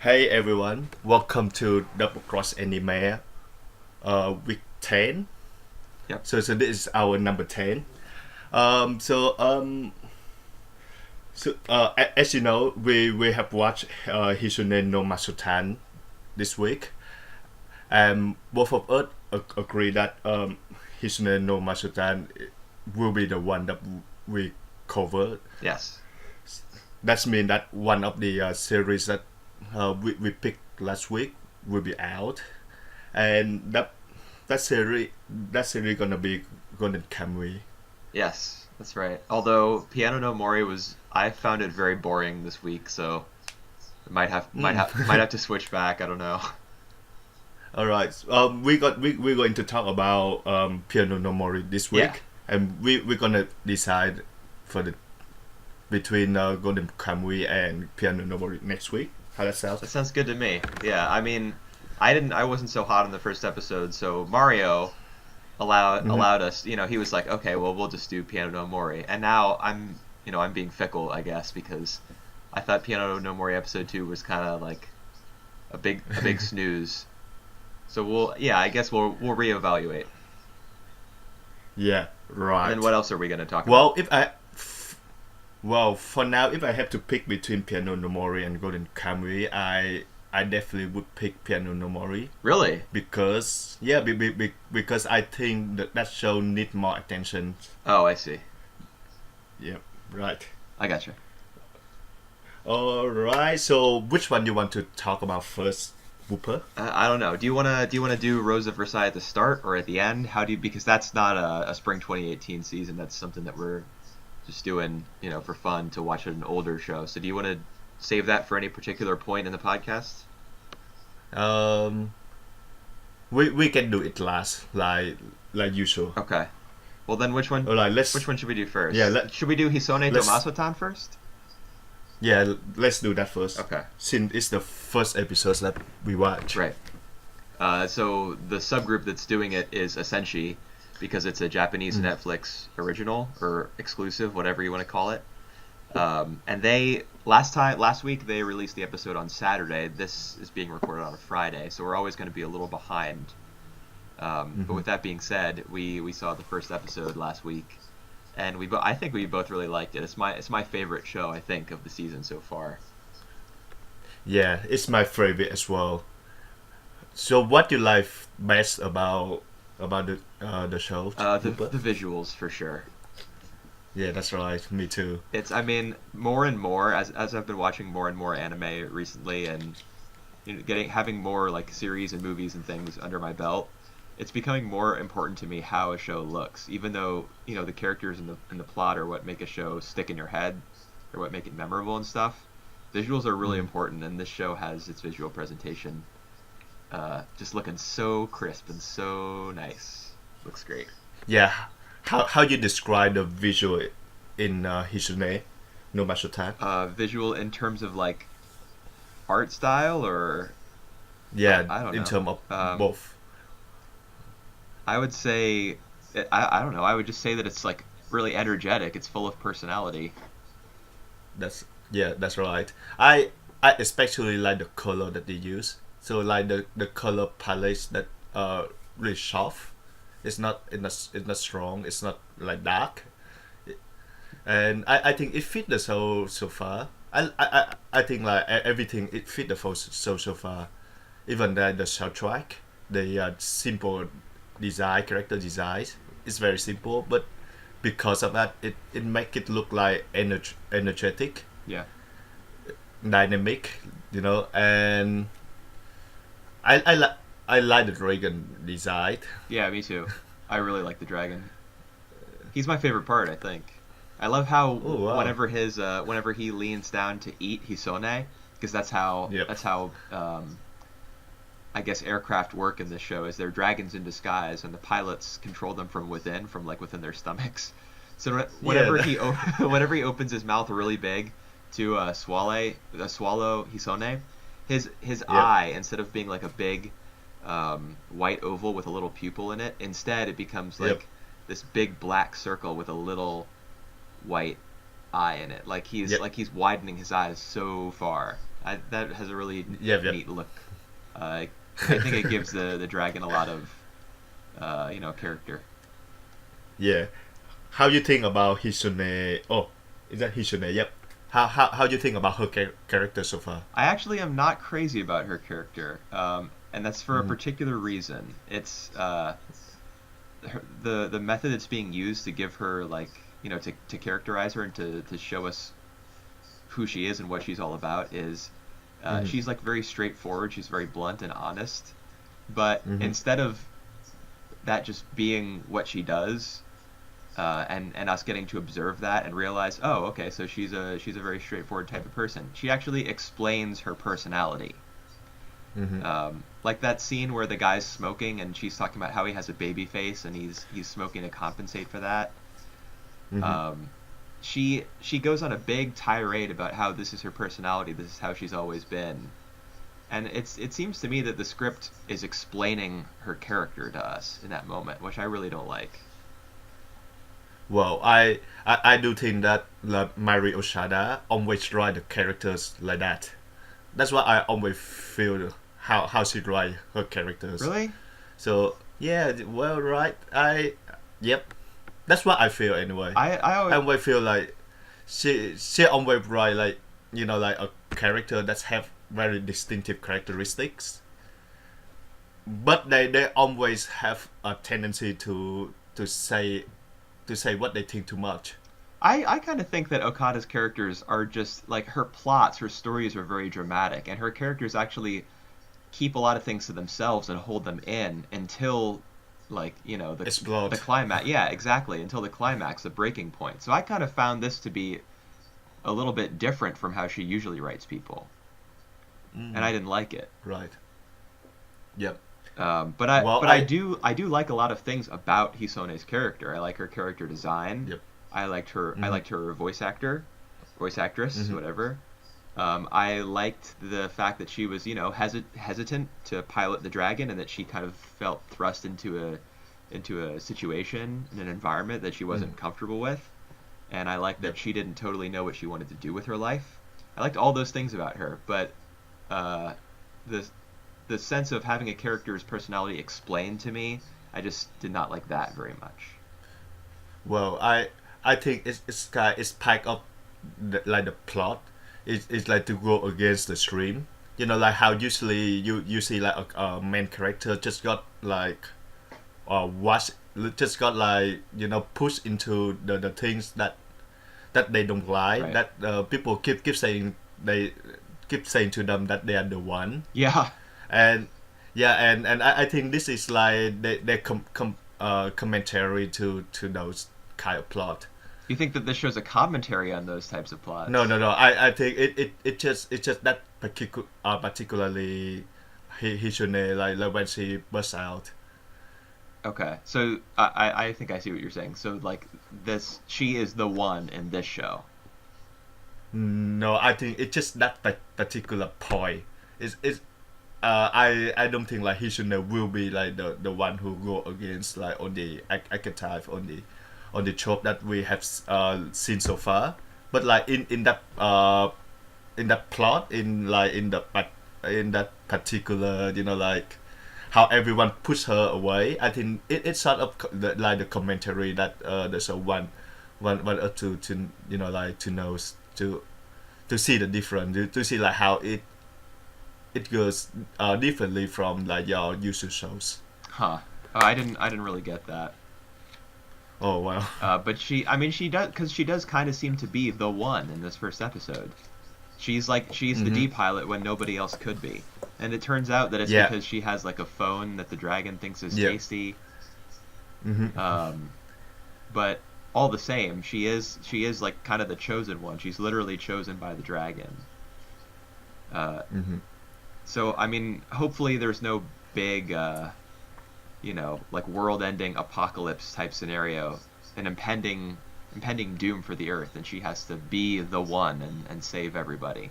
Hey everyone, welcome to Double Cross Anime, week 10. Yep. So this is our number 10. Um, so um, as you know, we have watched Hisone no Masotan this week, and both of us agree that Hisone no Masotan will be the one that we cover. Yes. That means that one of the series that we picked last week will be out, and that series gonna be Golden Kamuy. Yes, that's right. Although Piano no Mori was, I found it very boring this week, so might have might Mm. have might have to switch back. I don't know. All right, we're going to talk about Piano no Mori this Yeah, week, and we're gonna decide for the between Golden Kamuy and Piano no Mori next week. How that sounds? that sounds good to me. Yeah, I mean, I wasn't so hot in the first episode, so Mario Hmm. allowed us. He was like, okay, well, we'll just do Piano no Mori, and now I'm being fickle, I guess, because I thought Piano no Mori episode 2 was kind of like a big snooze. So I guess we'll reevaluate. Yeah, And then right. what else are we going to talk about? Well, for now, if I have to pick between Piano no Mori and Golden Kamuy, I definitely would pick Piano no Mori Really? because because I think that show need more attention. Oh, I see. Yeah, right. I gotcha. All right. So which one do you want to talk about first, Whooper? I don't know. Do you want to do Rose of Versailles at the start or at the end? How do you because that's not a spring 2018 season. That's something that we're just doing, for fun to watch an older show. So do you want to save that for any particular point in the podcast? Um, we can do it last, like usual. Okay. Well, then All right. which one should we do Yeah first? let Should we do Hisone to let's Masotan first? let's do that first. Okay. Since it's the first episode that we watch. Right. So the subgroup that's doing it is Asenshi, because it's a Japanese Mm. Netflix original or exclusive, whatever you want to call it. And they last week they released the episode on Saturday. This is being recorded on a Friday, so we're always going to be a little behind. But Hmm. with that being said, we saw the first episode last week, and I think we both really liked it. It's my favorite show, I think, of the season so far. Yeah, it's my favorite as well. So what you like best about the show, The Cooper? the visuals for sure. Yeah, that's right. Me too. I mean, more and more as I've been watching more and more anime recently, and having more like series and movies and things under my belt, it's becoming more important to me how a show looks. Even though the characters and the plot are what make a show stick in your head, or what make it memorable and stuff. Visuals are really Mm. important, and this show has its visual presentation just looking so crisp and so nice. Looks great. Yeah, how you describe the visual in Hisune no Masotan? Visual in terms of like art style, or Yeah, I don't in know. terms of both. I would say, I don't know. I would just say that it's like really energetic. It's full of personality. That's right. I especially like the color that they use. So like the color palette that really sharp. It's not strong. It's not like dark. And I think it fit the show so far. I think like everything it fit the show so far. Even the soundtrack, the simple design, character design, is very simple, but because of that, it make it look like energetic, Yeah, dynamic, and I like the dragon design. yeah, me too. I really like the dragon. He's my favorite part, I think. I love how Oh wow. whenever he leans down to eat Hisone, because Yep. that's how I guess aircraft work in this show, is they're dragons in disguise, and the pilots control them from within, from like within their stomachs. So Yeah. whenever he opens his mouth really big to swallow Hisone, his Yep. eye, instead of being like a big white oval with a little pupil in it, instead it becomes Yep. like this big black circle with a little white eye in it. Like Yep. he's widening his eyes so far, That has a really Yep, yep. neat look. I think it gives the dragon a lot of character. Yeah. How you think about Hisone? Oh, is that Hisone? Yep. How you think about her character so far? I actually am not crazy about her character, and that's for a Mm-hmm. particular reason. It's the method that's being used to give her like to characterize her and to show us who she is and what she's all about is Mm-hmm. she's like very straightforward. She's very blunt and honest. But Mm-hmm. instead of that just being what she does, and us getting to observe that and realize, oh, okay, so she's a very straightforward type of person. She actually explains her personality. Mm-hmm. Like that scene where the guy's smoking and she's talking about how he has a baby face and he's smoking to compensate for that. Mm-hmm. Um, she goes on a big tirade about how this is her personality, this is how she's always been, and it seems to me that the script is explaining her character to us in that moment, which I really don't like. Well, I do think that like Mari Oshada always write the characters like that. That's why I always feel how she write her characters. Really? So yeah, well, right. Yep. That's what I feel anyway. I I always, always feel like she always write like like a character that have very distinctive characteristics, but they always have a tendency to say what they think too much. I kind of think that Okada's characters are just like her plots, her stories are very dramatic, and her characters actually keep a lot of things to themselves and hold them in until like the Explode. climax. Yeah, exactly, until the climax, the breaking point. So I kind of found this to be a little bit different from how she usually writes people, and Mm, I didn't like it. right. Yep. But I Well, but I. I do like a lot of things about Hisone's character. I like her character design. Yep. I Mm-hmm. liked her voice actress, Mm-hmm. whatever. I liked the fact that she was hesitant to pilot the dragon, and that she kind of felt thrust into a situation in an environment that she Mm-hmm. wasn't comfortable with. And I liked that Yep. she didn't totally know what she wanted to do with her life. I liked all those things about her, but uh, the the sense of having a character's personality explained to me, I just did not like that very much. Well, I think it's part of like the plot. It's like to go against the stream. Like how usually you see like a main character just got like watch just got like pushed into the things that they don't like, Right. that people keep saying, they keep saying to them that they are the one. Yeah. And yeah, and I think this is like they commentary to those kind of plot. You think that this shows a commentary on those types of No, plots? no, no. I think it's just that particularly he shouldn't like when she bursts out. Okay. So I think I see what you're saying. So like this she is the one in this show. No, I think it's just that particular point. It's I don't think like Hisune will be like the one who go against like on the archetype on the trope that we have seen so far. But like in that plot, in that particular like how everyone push her away, I think it's sort of like the commentary that there's a one or two to like to know to see the difference, to see like how it goes differently from like your usual shows. Huh. I didn't really get that. Oh well. But I mean, she does, because she does kind of seem to be the one in this first episode. She's the Mm-hmm. D pilot when nobody else could be, and it turns out that it's Yeah. because she has like a phone that the dragon thinks is Yeah. tasty. Mm-hmm. Um, but all the same, she is like kind of the chosen one. She's literally chosen by the dragon. Uh, Mm-hmm. so I mean, hopefully there's no big like world-ending apocalypse type scenario, an impending doom for the Earth, and she has to be the one and save everybody.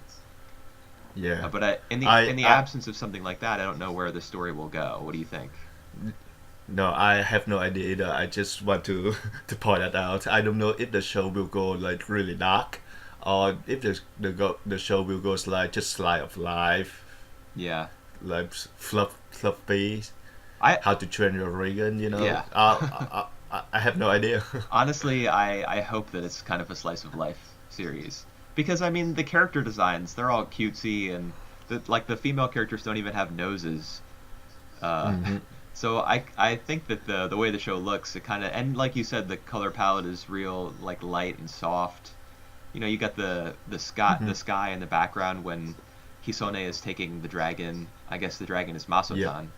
Yeah. But in the I absence of something like that, I don't know where the story will go. What do you think? No, I have no idea either. I just want to to point that out. I don't know if the show will go like really dark, or if the show will go like just slice of life, Yeah. like fluffy, I how to train your dragon, yeah. I have no idea. Honestly, I hope that it's kind of a slice of life series because I mean the character designs they're all cutesy and the female characters don't even have noses. Uh, hmm so I think that the way the show looks it kind of and like you said the color palette is real like light and soft. You know you got the hmm sky in the background when Hisone is taking the dragon. I guess the dragon is Yeah. Masotan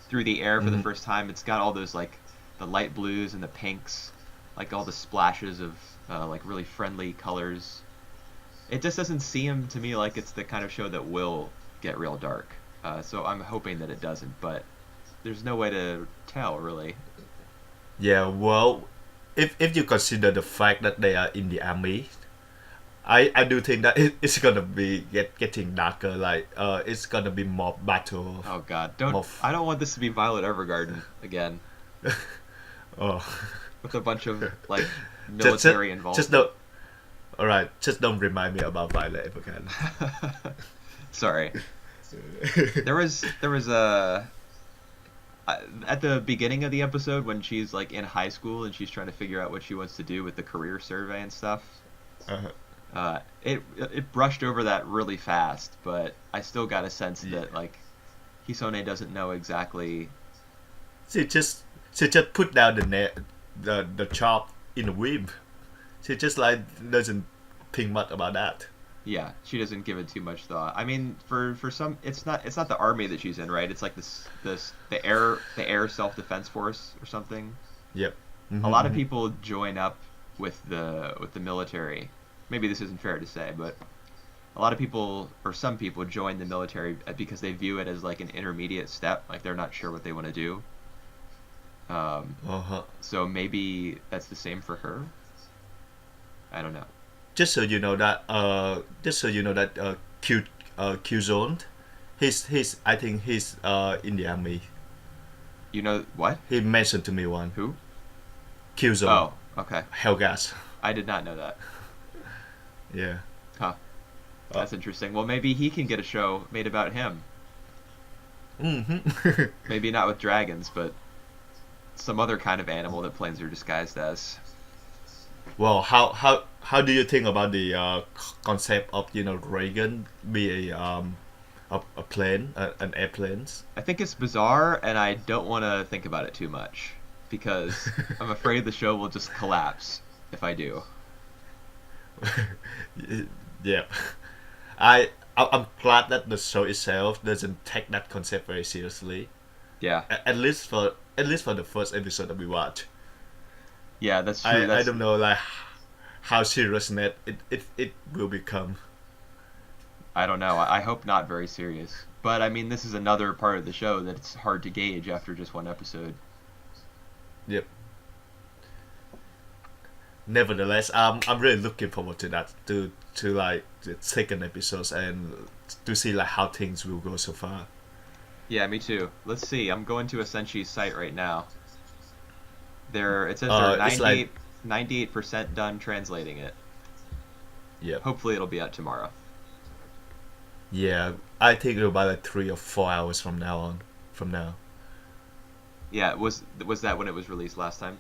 through the air for the hmm first time. It's got all those like the light blues and the pinks, like all the splashes of like really friendly colors. It just doesn't seem to me like it's the kind of show that will get real dark. So I'm hoping that it doesn't, but there's no way to tell really. Yeah. Well, if you consider the fact that they are in the army, I do think that it's gonna be getting darker. Like it's gonna be more battle, Oh God, more. I don't want this to be Violet Evergarden again Oh, with a bunch of like just just military just involvement. don't. All right, just don't remind me about Violet if I can. Sorry, there was a at the beginning of the episode when she's like in high school and she's trying to figure out what she wants to do with the career survey and stuff. Uh, It brushed over that really fast, but I still got a sense yeah. that like Hisone doesn't know exactly. She just she just put down the chop in a whip. She just like doesn't think much about that. Yeah, she doesn't give it too much thought. I mean, for some, it's not the army that she's in, right? It's like this the air self defense force or something. Yep. A lot of Mm-hmm. people join up with the military. Maybe this isn't fair to say, but a lot of people or some people join the military because they view it as like an intermediate step, like they're not sure what they want to do. Uh huh. So maybe that's the same for her. I don't know. Just so you know that Q zone, he's I think he's in the army. You know what? He mentioned to me one Who? Q zone Oh, okay. Helgas. I did not know that. Yeah. Huh. Uh, That's interesting. Well, maybe he can get a show made about him. mm-hmm. Maybe not with dragons, but some other kind of animal that planes are disguised as. Well, how do you think about the concept of Reagan be a plane, an airplane? I think it's bizarre, and I don't want to think about it too much because I'm afraid the show will just collapse if I do. Yeah. I'm glad that the show itself doesn't take that concept very seriously. Yeah, At least for the first episode that we watch. yeah, that's true. I That's don't know like how serious it will become. I don't know. I hope not very serious. But I mean, this is another part of the show that it's hard to gauge after just one episode. Yep. Nevertheless, I'm really looking forward to that to like the second episodes and to see like how things will go so far. Yeah, me too. Let's see. I'm going to Essenti's site right now. It says they're It's like 98% done translating it. yeah Hopefully it'll be out tomorrow. yeah I think it'll be like 3 or 4 hours from now on from now. Yeah, was that when it was released last time?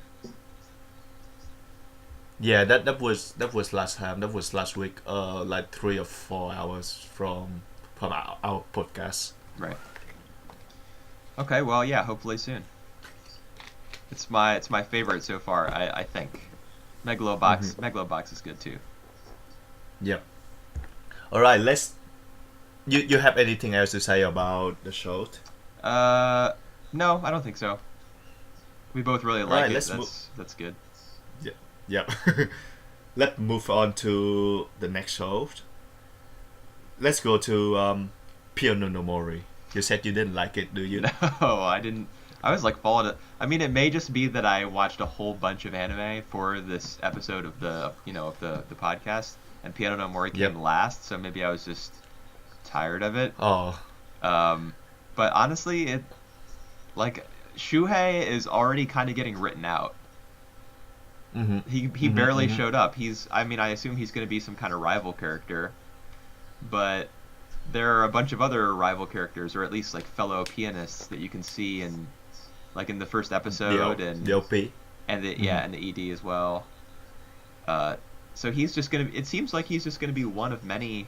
Yeah, that was last time. That was last week. Like 3 or 4 hours from our podcast. Right. Okay, well, yeah, hopefully soon. It's my favorite so far, I think. Mm-hmm. Megalobox is good too. Yep. All right. Let's. You have anything else to say about the show? Uh no, I don't think so. We both really All like right. it. Let's move. That's good. Yeah. Yep. Let's move on to the next show. Let's go to Piano no Mori. You said you didn't like it, do you? No, I didn't. I was like following it. I mean, it may just be that I watched a whole bunch of anime for this episode of the podcast, and Piano no Mori Yep. came last, so maybe I was just tired of it. Oh. Um, but honestly, it like Shuhei is already kind of getting written out. He barely showed up. I mean, I assume he's going to be some kind of rival character, but there are a bunch of other rival characters, or at least like fellow pianists that you can see in like in the first episode The OP. and and the ED as well. So he's just gonna. It seems like he's just gonna be one of many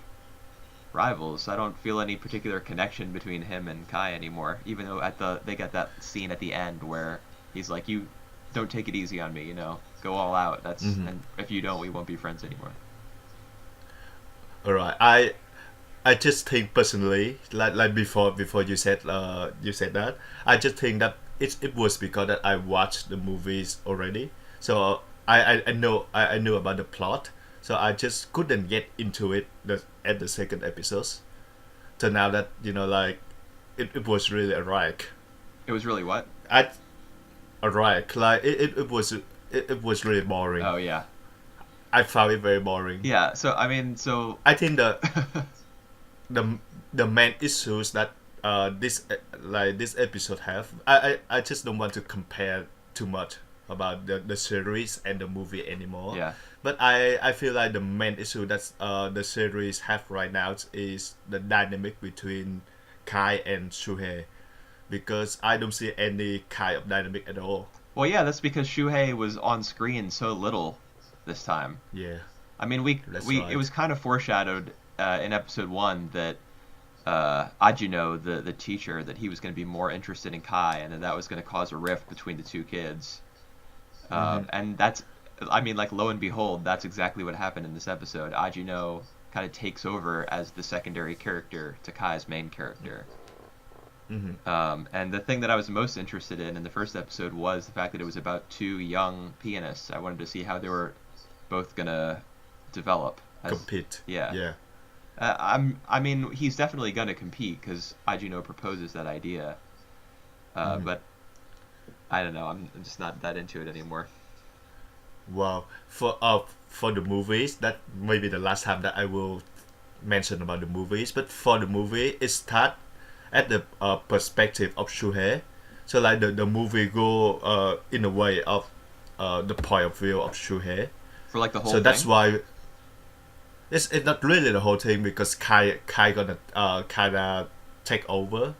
rivals. I don't feel any particular connection between him and Kai anymore. Even though they got that scene at the end where he's like, "You don't take it easy on me, you know, go all out." And if you don't, we won't be friends anymore. All right. I just think personally, like before you said that, I just think that it was because that I watched the movies already. So I knew about the plot. So I just couldn't get into it at the second episodes. So now that like it was really a wreck. It was really what? A wreck. Like it was really boring. Oh yeah. I found it very boring. Yeah. So I mean, I think the main issues that this episode have, I just don't want to compare too much about the series and the movie anymore. Yeah. But I feel like the main issue that the series have right now is the dynamic between Kai and Shuhei, because I don't see any kind of dynamic at all. Well, yeah, that's because Shuhei was on screen so little this time. Yeah. I mean, Right. It was kind of foreshadowed in episode 1 that Ajino, the teacher, that he was going to be more interested in Kai, and that was going to cause a rift between the two kids. And that's, I mean, like, lo and behold, that's exactly what happened in this episode. Ajino kind of takes over as the secondary character to Kai's main character. And the thing that I was most interested in the first episode was the fact that it was about two young pianists. I wanted to see how they were both gonna develop. Compete. Yeah. Yeah. I mean, he's definitely gonna compete because Ajino proposes that idea. But I don't know. I'm just not that into it anymore. Well, for the movies, that may be the last time that I will mention about the movies. But for the movie, it starts at the perspective of Shuhei. So like the movie go in a way of the point of view of Shuhei. For like the whole So thing? that's why it's not really the whole thing, because Kai gonna kinda take over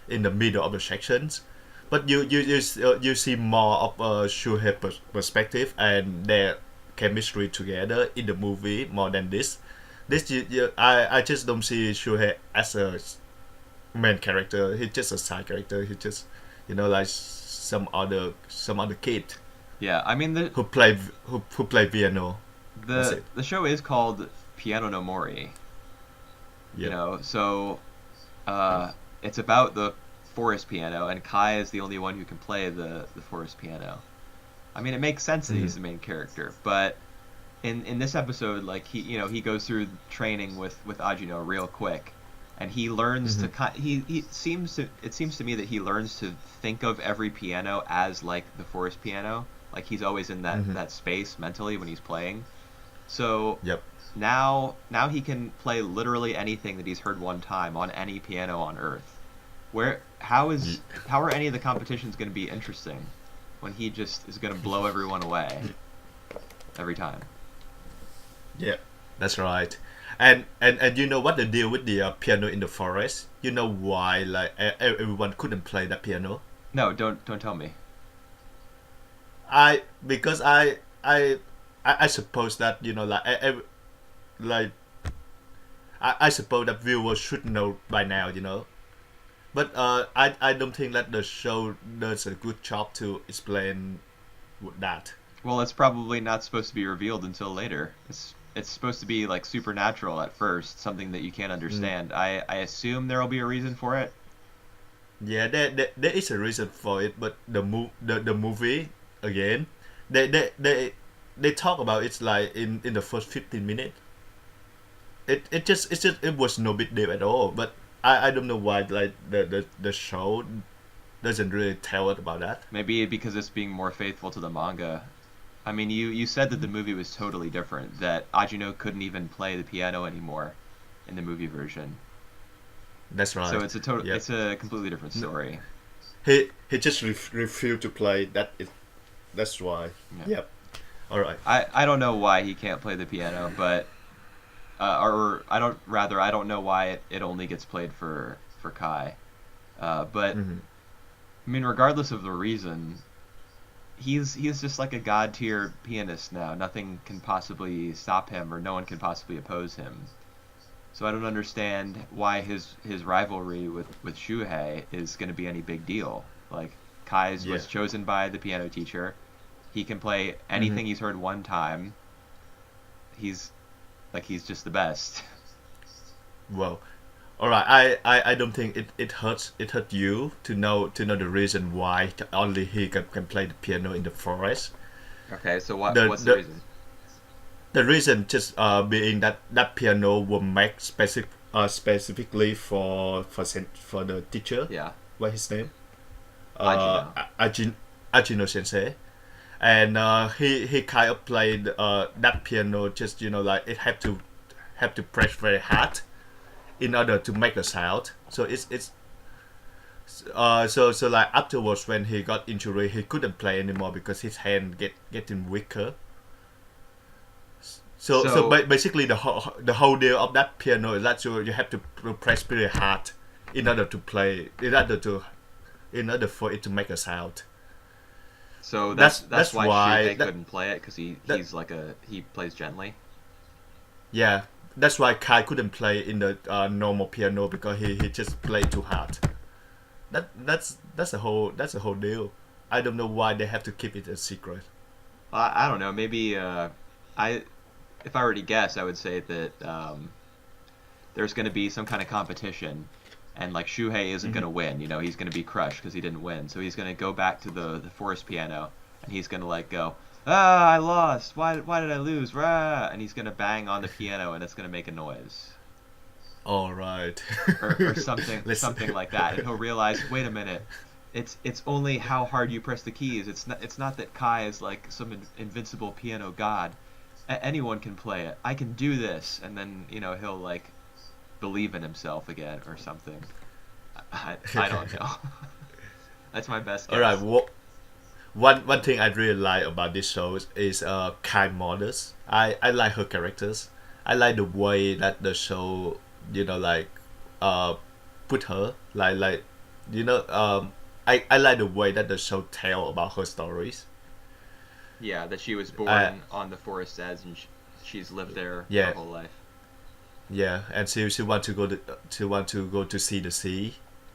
in the middle of the sections. But you see more of Shuhei perspective and their chemistry together in the movie more than this. I just don't see Shuhei as a main character. He's just a side character. He just like some other kid. Yeah, I mean who play piano. The show is called Piano no Mori. Yep. You know, so it's about the forest piano, and Kai is the only one who can play the forest piano. I mean, it makes sense that he's the main character, but in this episode, like he goes through training with Ajino real quick, and he learns to it seems to me that he learns to think of every piano as like the forest piano, like he's always in that space mentally when he's playing. So Yep. now he can play literally anything that he's heard one time on any piano on Earth. How are any of the competitions going to be interesting when he just is going to blow everyone away every time? Yeah, that's right. And you know what the deal with the piano in the forest? You know why like everyone couldn't play that piano? No, don't tell me. Because I suppose that I suppose that viewers should know by now. But I don't think that the show does a good job to explain that. Well, it's probably not supposed to be revealed until later. It's supposed to be like supernatural at first, something that you can't understand. I assume there will be a reason for it. Yeah, there is a reason for it, but the movie again, they talk about it like in the first 15 minutes. It was no big deal at all, but I don't know why like the show doesn't really tell it about that. Maybe because it's being more faithful to the manga. I mean, you said that the movie was totally different, that Ajino couldn't even play the piano anymore in the movie version. That's right. So it's a completely different story. He just refused to play that. That's why. Yeah. Yep. All right. I don't know why he can't play the piano, but or I don't know why it only gets played for Kai. But Mm-hmm. I mean, regardless of the reason, he's just like a god tier pianist now. Nothing can possibly stop him, or no one can possibly oppose him. So I don't understand why his rivalry with Shuhei is going to be any big deal. Like Kai's Yeah. was chosen by the piano teacher. He can play Mm-hmm. anything he's heard one time. He's he's just the best. Well, all right. I don't think it hurt you to know the reason why only he can play the piano in the forest. Okay, so The what's the the reason? the reason just being that piano was made specifically for the teacher. Yeah, What his name? Uh, Ajino. Ajin Ajino Sensei, and he kind of played that piano just like it have to press very hard in order to make a sound. So so like afterwards when he got injury he couldn't play anymore because his hand getting weaker. So So basically the whole deal of that piano is that you have to press pretty hard in order to play in order for it to make a sound. so that's That's why why Shuhei that couldn't play it because that he's like he plays gently. yeah, that's why Kai couldn't play in the normal piano because he just played too hard. That's a whole deal. I don't know why they have to keep it a secret. I don't know. Maybe I if I were to guess, I would say that there's going to be some kind of competition, and like Shuhei isn't going Hmm. to win. You know, he's going to be crushed because he didn't win. So he's going to go back to the forest piano, and he's going to like go, I lost. Why did I lose? Rah! And he's going to bang on the piano, and it's going to make a noise. All right. Or something Let's. something like that, and he'll realize, wait a minute, it's only how hard you press the keys. It's not that Kai is like some invincible piano god. Anyone can play it. I can do this, and then he'll like believe in himself again or something. I don't know. That's my best All right. guess. One thing I really like about this show is Kai Modest. I like her characters. I like the way that the show like uh put her like you know I like the way that the show tell about her stories. Yeah, that she was Uh born on the forest edge and she's lived there her yeah, whole life. yeah, and she want to see the sea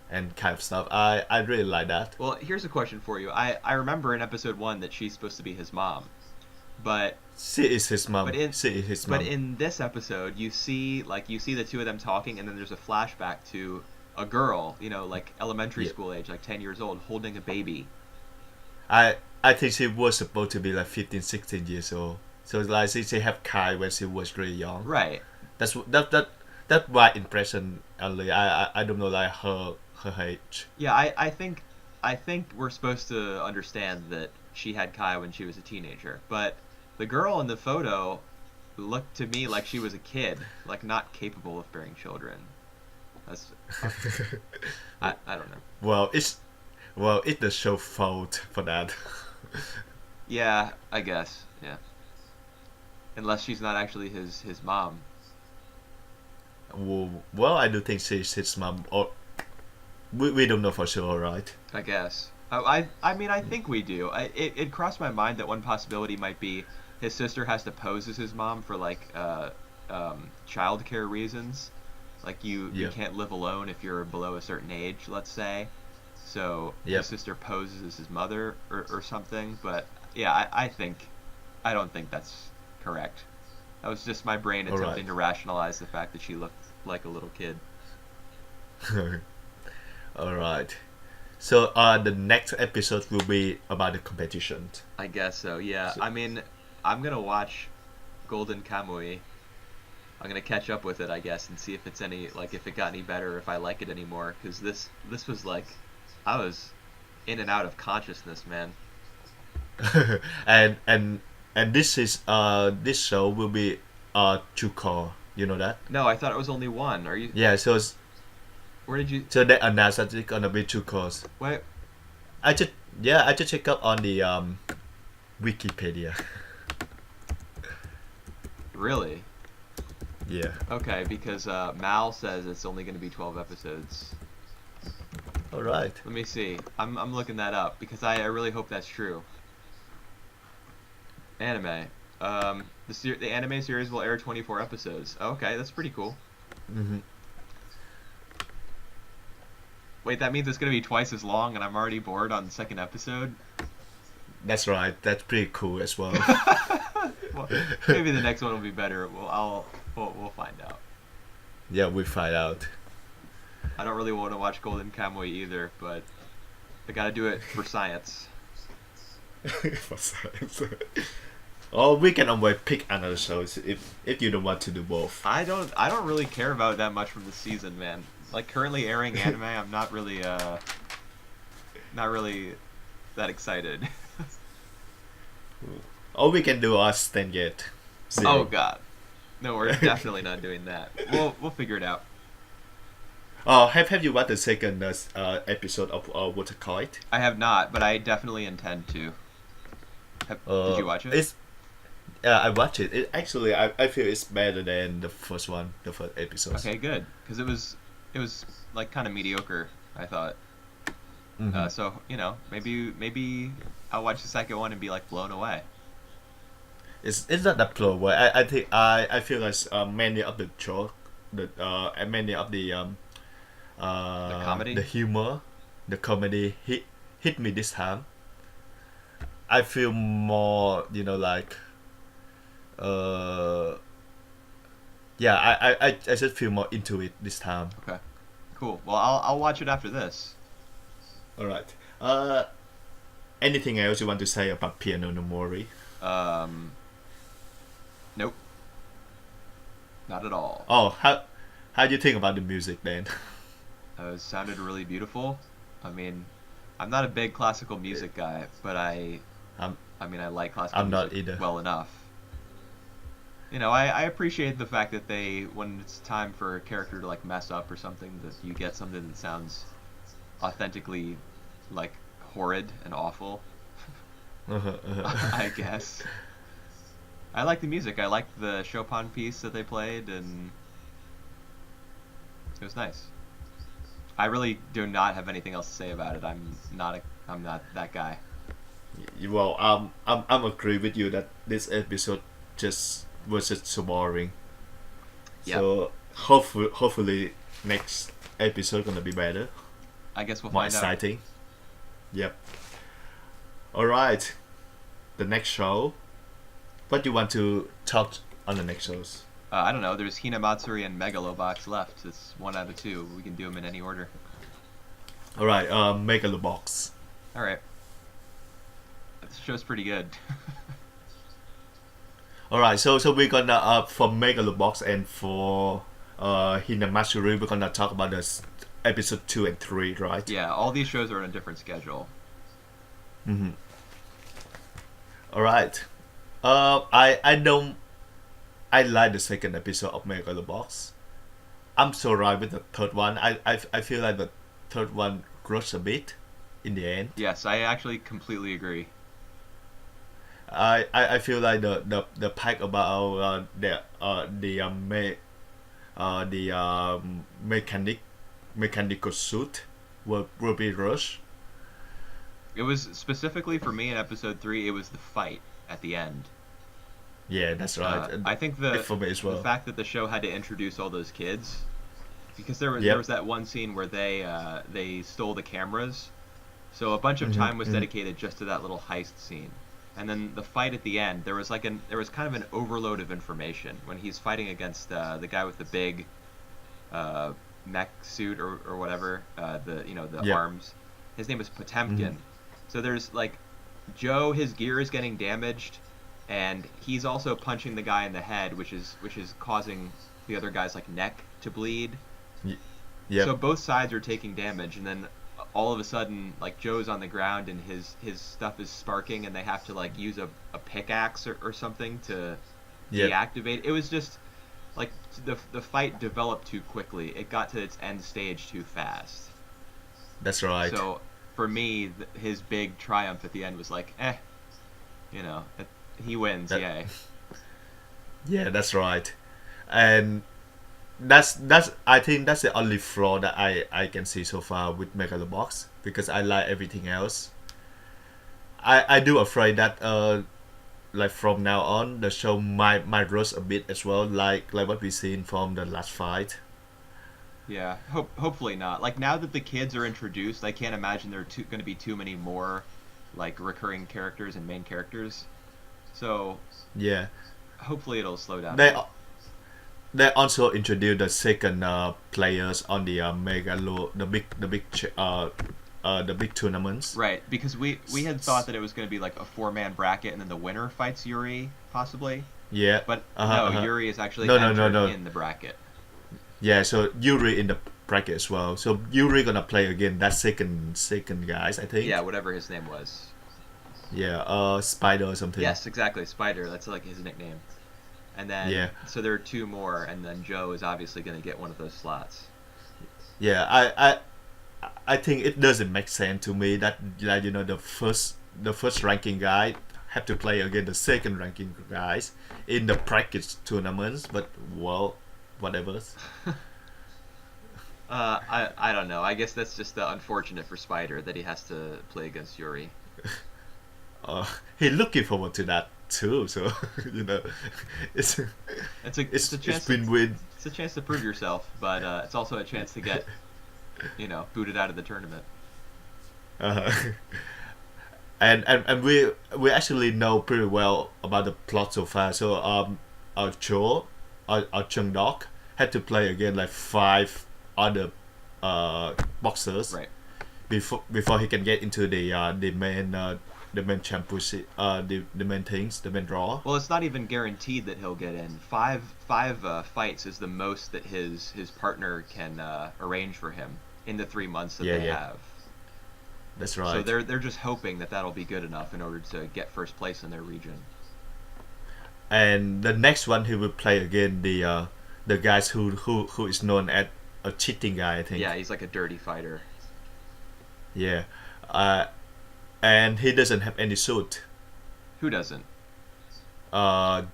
and kind of stuff. I really like that. Well, here's a question for you. I remember in episode 1 that she's supposed to be his mom, but She is his but mom. in She is his but mom. in this episode you see the two of them talking, and then there's a flashback to a girl, like elementary Yeah, school age, like 10 years old, holding a baby. I think she was supposed to be like 15, 16 years old. So like she have Kai when she was really young. Right. That my impression only. I don't know like her age. Yeah, I think we're supposed to understand that she had Kai when she was a teenager, but the girl in the photo looked to me like she was a kid, like not capable of bearing children. That's I don't know. well, it's the show fault for that. Yeah, I guess. Yeah. Unless she's not actually his mom. Well, I do think she's his mom. Or we don't know for sure, right? I guess. I mean, I think we do. It crossed my mind that one possibility might be his sister has to pose as his mom for like childcare reasons. Like you Yeah. can't live alone if you're below a certain age, let's say. So his Yep. sister poses as his mother or something. But yeah, I don't think that's correct. That was just my brain All right. attempting to rationalize the fact that she looked like a little kid. All right. So the next episode will be about the competition. I guess so. Yeah. So I mean, I'm gonna watch Golden Kamui. I'm gonna catch up with it, I guess, and see if it's any like if it got any better, or if I like it anymore. Because this was like, I was in and out of consciousness, man. and this show will be two core. You know that? No, I thought it was only one. Are you? Yeah. Where did you? So they announced that it's gonna be two cores. Wait. I just check up on the Wikipedia. Really? Yeah. Okay, because Mal says it's only going to be 12 episodes. All right. Let me see. I'm looking that up because I really hope that's true. Anime. The anime series will air 24 episodes. Okay, that's pretty cool. Hmm. Wait, that means it's going to be twice as long and I'm already bored on the second episode? That's right. That's pretty cool as well. Well, maybe the next one will be better. We'll find out. Yeah, we find out. I don't really want to watch Golden Kamuy either, but I got to do it for science. For science. Or we can always pick another shows if you don't want to do both. I don't really care about that much from the season, man. Like currently airing anime, I'm not really that excited. Or we can do us stand yet. Oh god. No, we're definitely not doing that. We'll figure it out. Have you watched the second episode of Water Kite? I have not, but I definitely intend to. Did you watch it? It's I watched it. It actually I feel it's better than the first one, the first episode. Okay, good, because it was like kind of mediocre, I thought. Mm-hmm. So maybe I'll watch the second one and be like blown away. It's not that slow. I think I feel like many of the joke, and many of The comedy? the humor, the comedy hit me this time. I feel more, like, yeah, I just feel more into it this time. Okay, cool. Well, I'll watch it after this. All right. Anything else you want to say about Piano no Mori? Nope, not at all. Oh, how do you think about the music then? It sounded really beautiful. I mean, I'm not a big classical music guy, but I'm I mean, I like classical I'm not music either. well enough. I appreciate the fact that when it's time for a character to like mess up or something, that you get something that sounds authentically like horrid and awful. I guess. I like the music. I liked the Chopin piece that they played, and it was nice. I really do not have anything else to say about it. I'm not that guy. Well, I'm agree with you that this episode was just so boring. Yep. So hopefully next episode gonna be better, I guess we'll more find out. exciting. Yep. All right. The next show. What do you want to talk on the next shows? I don't know. There's Hinamatsuri and Megalobox left. It's 1 out of 2. We can do them in any order. All right. Megalobox. All right. This show's pretty good. All right. So we're gonna for Megalobox and for Hinamatsuri we're gonna talk about this episode 2 and 3, right? Yeah, all these shows are on a different schedule. Mm-hmm. All right. I don't. I like the second episode of Megalobox. I'm so right with the third one. I feel like the third one rushed a bit in the end. Yes, I actually completely agree. I feel like the pack about mechanical suit will be rushed. It was specifically for me in episode 3. It was the fight at the end. Yeah, that's right. I think For me as well. the fact that the show had to introduce all those kids, because there Yep. was that one scene where they stole the cameras, so a bunch of Mhm, time was mhm. dedicated just to that little heist scene, and then the fight at the end, there was kind of an overload of information when he's fighting against the guy with the big mech suit or whatever, the Yep. arms. His name is Potemkin. Mhm. So there's like Joe, his gear is getting damaged, and he's also punching the guy in the head, which is causing the other guy's like neck to bleed. Yep. So both sides are taking damage, and then all of a sudden, like Joe's on the ground and his stuff is sparking, and they have to like use a pickaxe or something to Yep. deactivate. It was just like the fight developed too quickly. It got to its end stage too fast. That's right. So for me, his big triumph at the end was like, he wins, That- yay. Yeah, that's right. And that's I think that's the only flaw that I can see so far with Megalobox because I like everything else. I do afraid that like from now on the show might rust a bit as well like what we seen from the last fight. Yeah, hopefully not. Like now that the kids are introduced, I can't imagine there are going to be too many more like recurring characters and main characters. So Yeah, hopefully it'll slow down a they bit. they also introduced the second players on the megalo the big tournaments. Right, because we had thought that it was going to be like a four-man bracket and then the winner fights Yuri possibly, Yeah. but Uh-huh, no, uh-huh. Yuri is actually No, no, no, entered no. in the bracket. Yeah, so Yuri in the bracket as well. So Yuri gonna play again that second guys, I think. Yeah, whatever his name was. Yeah, Spider or something. Yes, exactly, Spider. That's like his nickname. And then Yeah, so there are two more, and then Joe is obviously going to get one of those slots. yeah. I think it doesn't make sense to me that like the first ranking guy have to play against the second ranking guys in the bracket tournaments. But well, whatever. I don't know. I guess that's just unfortunate for Spider that he has to play against Yuri. He looking forward to that too. So you know, it's It's a it's chance been win. it's a chance to prove yourself, but it's also a chance to get booted out of the tournament. Uh, and we actually know pretty well about the plot so far. So our Cho, our Chung Dok had to play again like five other boxers Right. before he can get into the main championship the main things the main draw. Well, it's not even guaranteed that he'll get in. Five fights is the most that his partner can arrange for him in the 3 months that Yeah, they yeah, have. that's So right. they're just hoping that that'll be good enough in order to get first place in their region. And the next one he will play again the guys who is known as a cheating guy, I think. Yeah, he's like a dirty fighter. Yeah. Uh, and he doesn't have any suit. Who doesn't?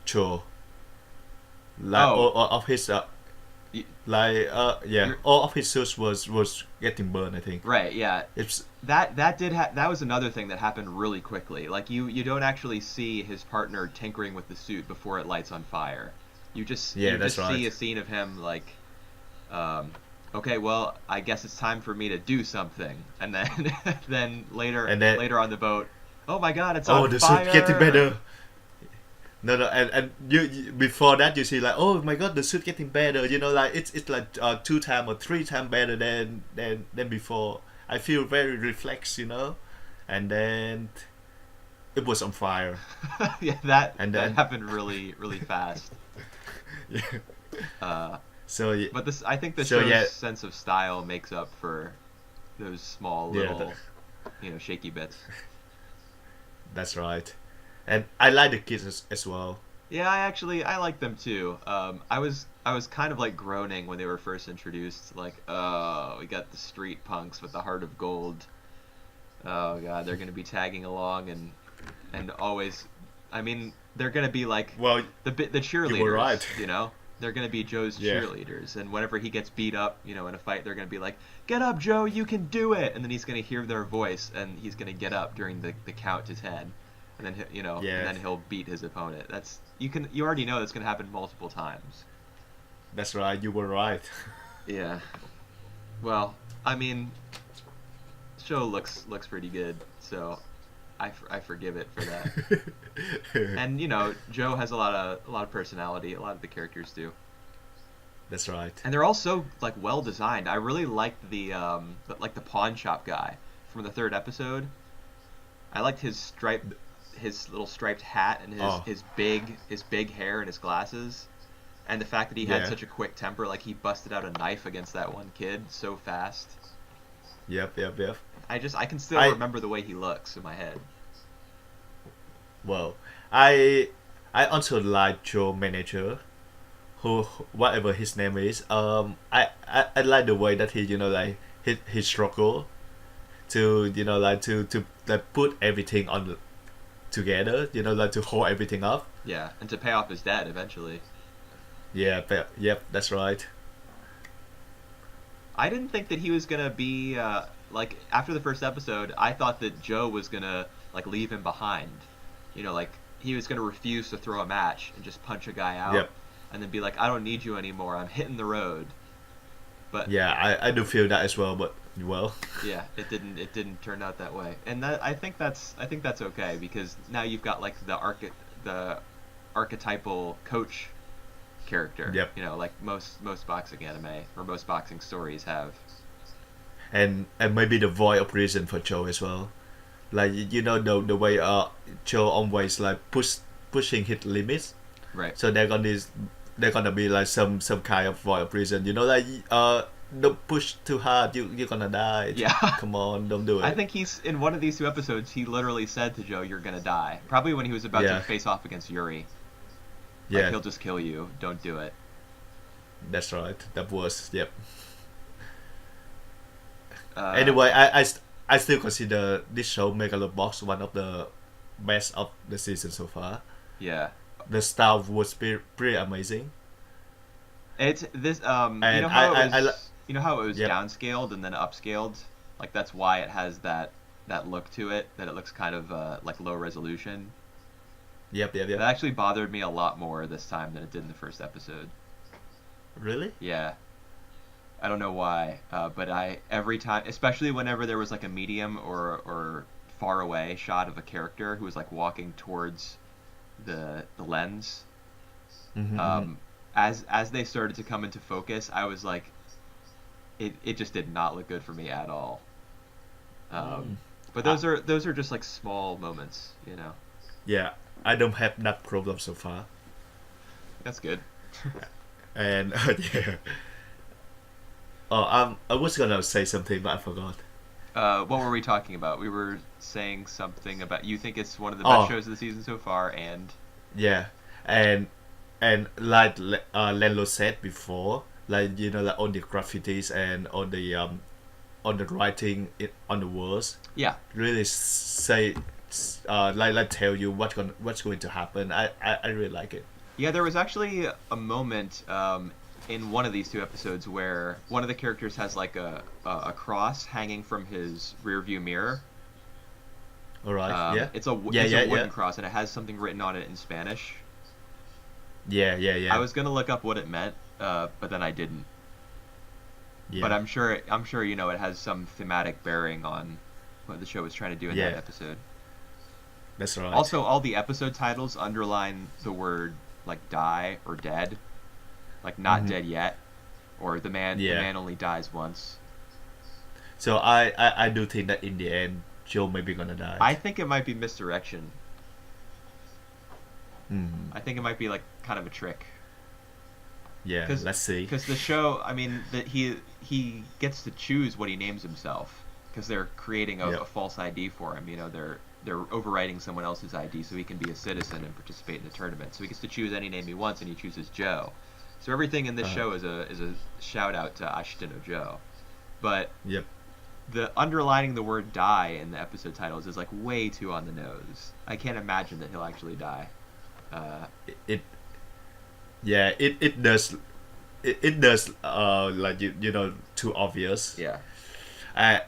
Cho. Like Oh, all of his y- yeah, you're all of his suits was getting burned, I think. right. Yeah, It's that was another thing that happened really quickly. Like you don't actually see his partner tinkering with the suit before it lights on fire. Yeah, You that's just see right. a scene of him like, um, okay, well, I guess it's time for me to do something, and then then And then later on the boat, oh my God, it's oh, on the suit getting fire! better. No, and you before that you see like, oh my god, the suit getting better. You know, like it's like 2 times or 3 times better than before. I feel very reflex, and then it was on fire, Yeah, that and that then happened really really fast. yeah. Uh, So but this I think the so show's yeah, sense of style makes up for those small yeah, little shaky bits. that's right. And I like the kids as well. Yeah, I like them too. I was kind of like groaning when they were first introduced, like, oh, we got the street punks with the heart of gold. Oh God, they're gonna be tagging along and always, I mean, they're gonna be like Well, the you were cheerleaders, right. They're gonna be Joe's Yeah, cheerleaders, and whenever he gets beat up, in a fight, they're gonna be like, "Get up, Joe, you can do it!" And then he's gonna hear their voice, and he's gonna get up during the count to 10, and then and yeah, then he'll beat his opponent. You already know that's gonna happen multiple times. that's right. You were right. Yeah. Well, I mean, show looks pretty good, so I forgive it for that. And Joe has a lot of personality. A lot of the characters do, That's right. and they're all so like well designed. I really liked the pawn shop guy from the third episode. I liked his little striped hat and Oh, his big hair and his glasses, and the fact that he had yeah. such a quick temper. Like he busted out a knife against that one kid so fast. Yep, yep, yep. I can still I remember the way he looks in my head. Well, I also like Joe manager, who whatever his name is. I like the way that he like he struggle to like to like put everything on together. Like to hold everything up. Yeah, and to pay off his debt eventually. Yeah, but, yep, that's right. I didn't think that he was gonna be like after the first episode. I thought that Joe was gonna like leave him behind. Like he was gonna refuse to throw a match and just punch a guy out, Yep. and then be like, "I don't need you anymore. I'm hitting the road." But Yeah, I do feel that as well. But well, yeah, it didn't turn out that way, and that I think that's okay because now you've got like the archetypal coach character. yep. Like most boxing anime or most boxing stories have. And maybe the void of reason for Joe as well. Like the way Joe always like pushing his limits. Right. So they're gonna be like some kind of void of reason. Like don't push too hard. You're gonna die. Yeah. Come on, don't do it. I think he's in one of these 2 episodes. He literally said to Joe, "You're gonna die." Probably when he was about to Yeah. face off against Yuri. Yeah, Like he'll just kill you. Don't do it. that's right. That was yep. Uh, Anyway, I still consider this show Megalobox one of the best of the season so far. Yeah. The stuff was pretty amazing. It's this. And You know how I it was. li- You know how it was Yep. downscaled and then upscaled. Like that's why it has that look to it. That it looks kind of like low resolution. Yep. That actually bothered me a lot more this time than it did in the first episode. Really? Yeah. I don't know why, but every time, especially whenever there was like a medium or far away shot of a character who was like walking towards the lens, Mm-hmm. as they started to come into focus, I was like, it just did not look good for me at all. But those are just like small moments. Yeah, I don't have that problem so far. That's good. And yeah. Oh, I was gonna say something, but I forgot. What were we talking about? We were saying something about you think it's one of the best Oh. shows of the season so far, and Yeah, and like Lenlo said before, like like all the graffitis and all the writing on the walls yeah, really say like tell you what's going to happen. I really like it. yeah. There was actually a moment in one of these 2 episodes where one of the characters has like a cross hanging from his rear view mirror. All right. Yeah. It's a Yeah, it's yeah, a wooden yeah. cross, and it has something written on it in Spanish. Yeah. I was gonna look up what it meant, but then I didn't. Yeah. But I'm sure it has some thematic bearing on what the show was trying to do in that Yeah. episode. That's right. Also, all the episode titles underline the word like die or dead, like not Mhm. dead yet, or the man Yeah. only dies once. So I do think that in the end Joe may be gonna die. I think it might be misdirection. Mhm. I think it might be like kind of a trick. Yeah. Let's see. Because the show, I mean, that he gets to choose what he names himself because they're creating Yep. a false ID for him. They're overwriting someone else's ID so he can be a citizen and participate in the tournament. So he gets to choose any name he wants, and he chooses Joe. So everything in this Uh-huh. show is a shout out to Ashitano Joe. But Yep. the underlining the word die in the episode titles is like way too on the nose. I can't imagine that he'll actually die. It yeah it does it does like too obvious. Yeah. uh,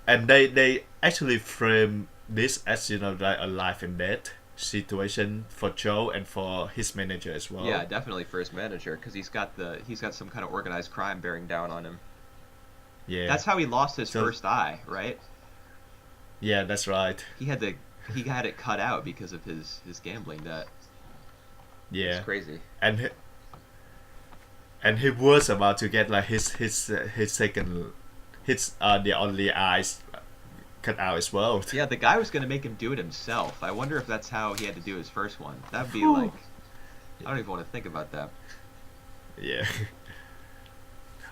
and they actually frame this as like a life and death situation for Joe and for his manager as well. Yeah, definitely for his manager because he's got some kind of organized crime bearing down on him. Yeah, That's how he lost his So- first eye, right? yeah, that's right. He had it cut out because of his gambling debt. Yeah, It's crazy. and he was about to get like his second the only eyes cut out as well. Yeah, the guy was gonna make him do it himself. I wonder if that's how he had to do his first one. That'd be Whew. like, I don't even want to think about that. Yeah.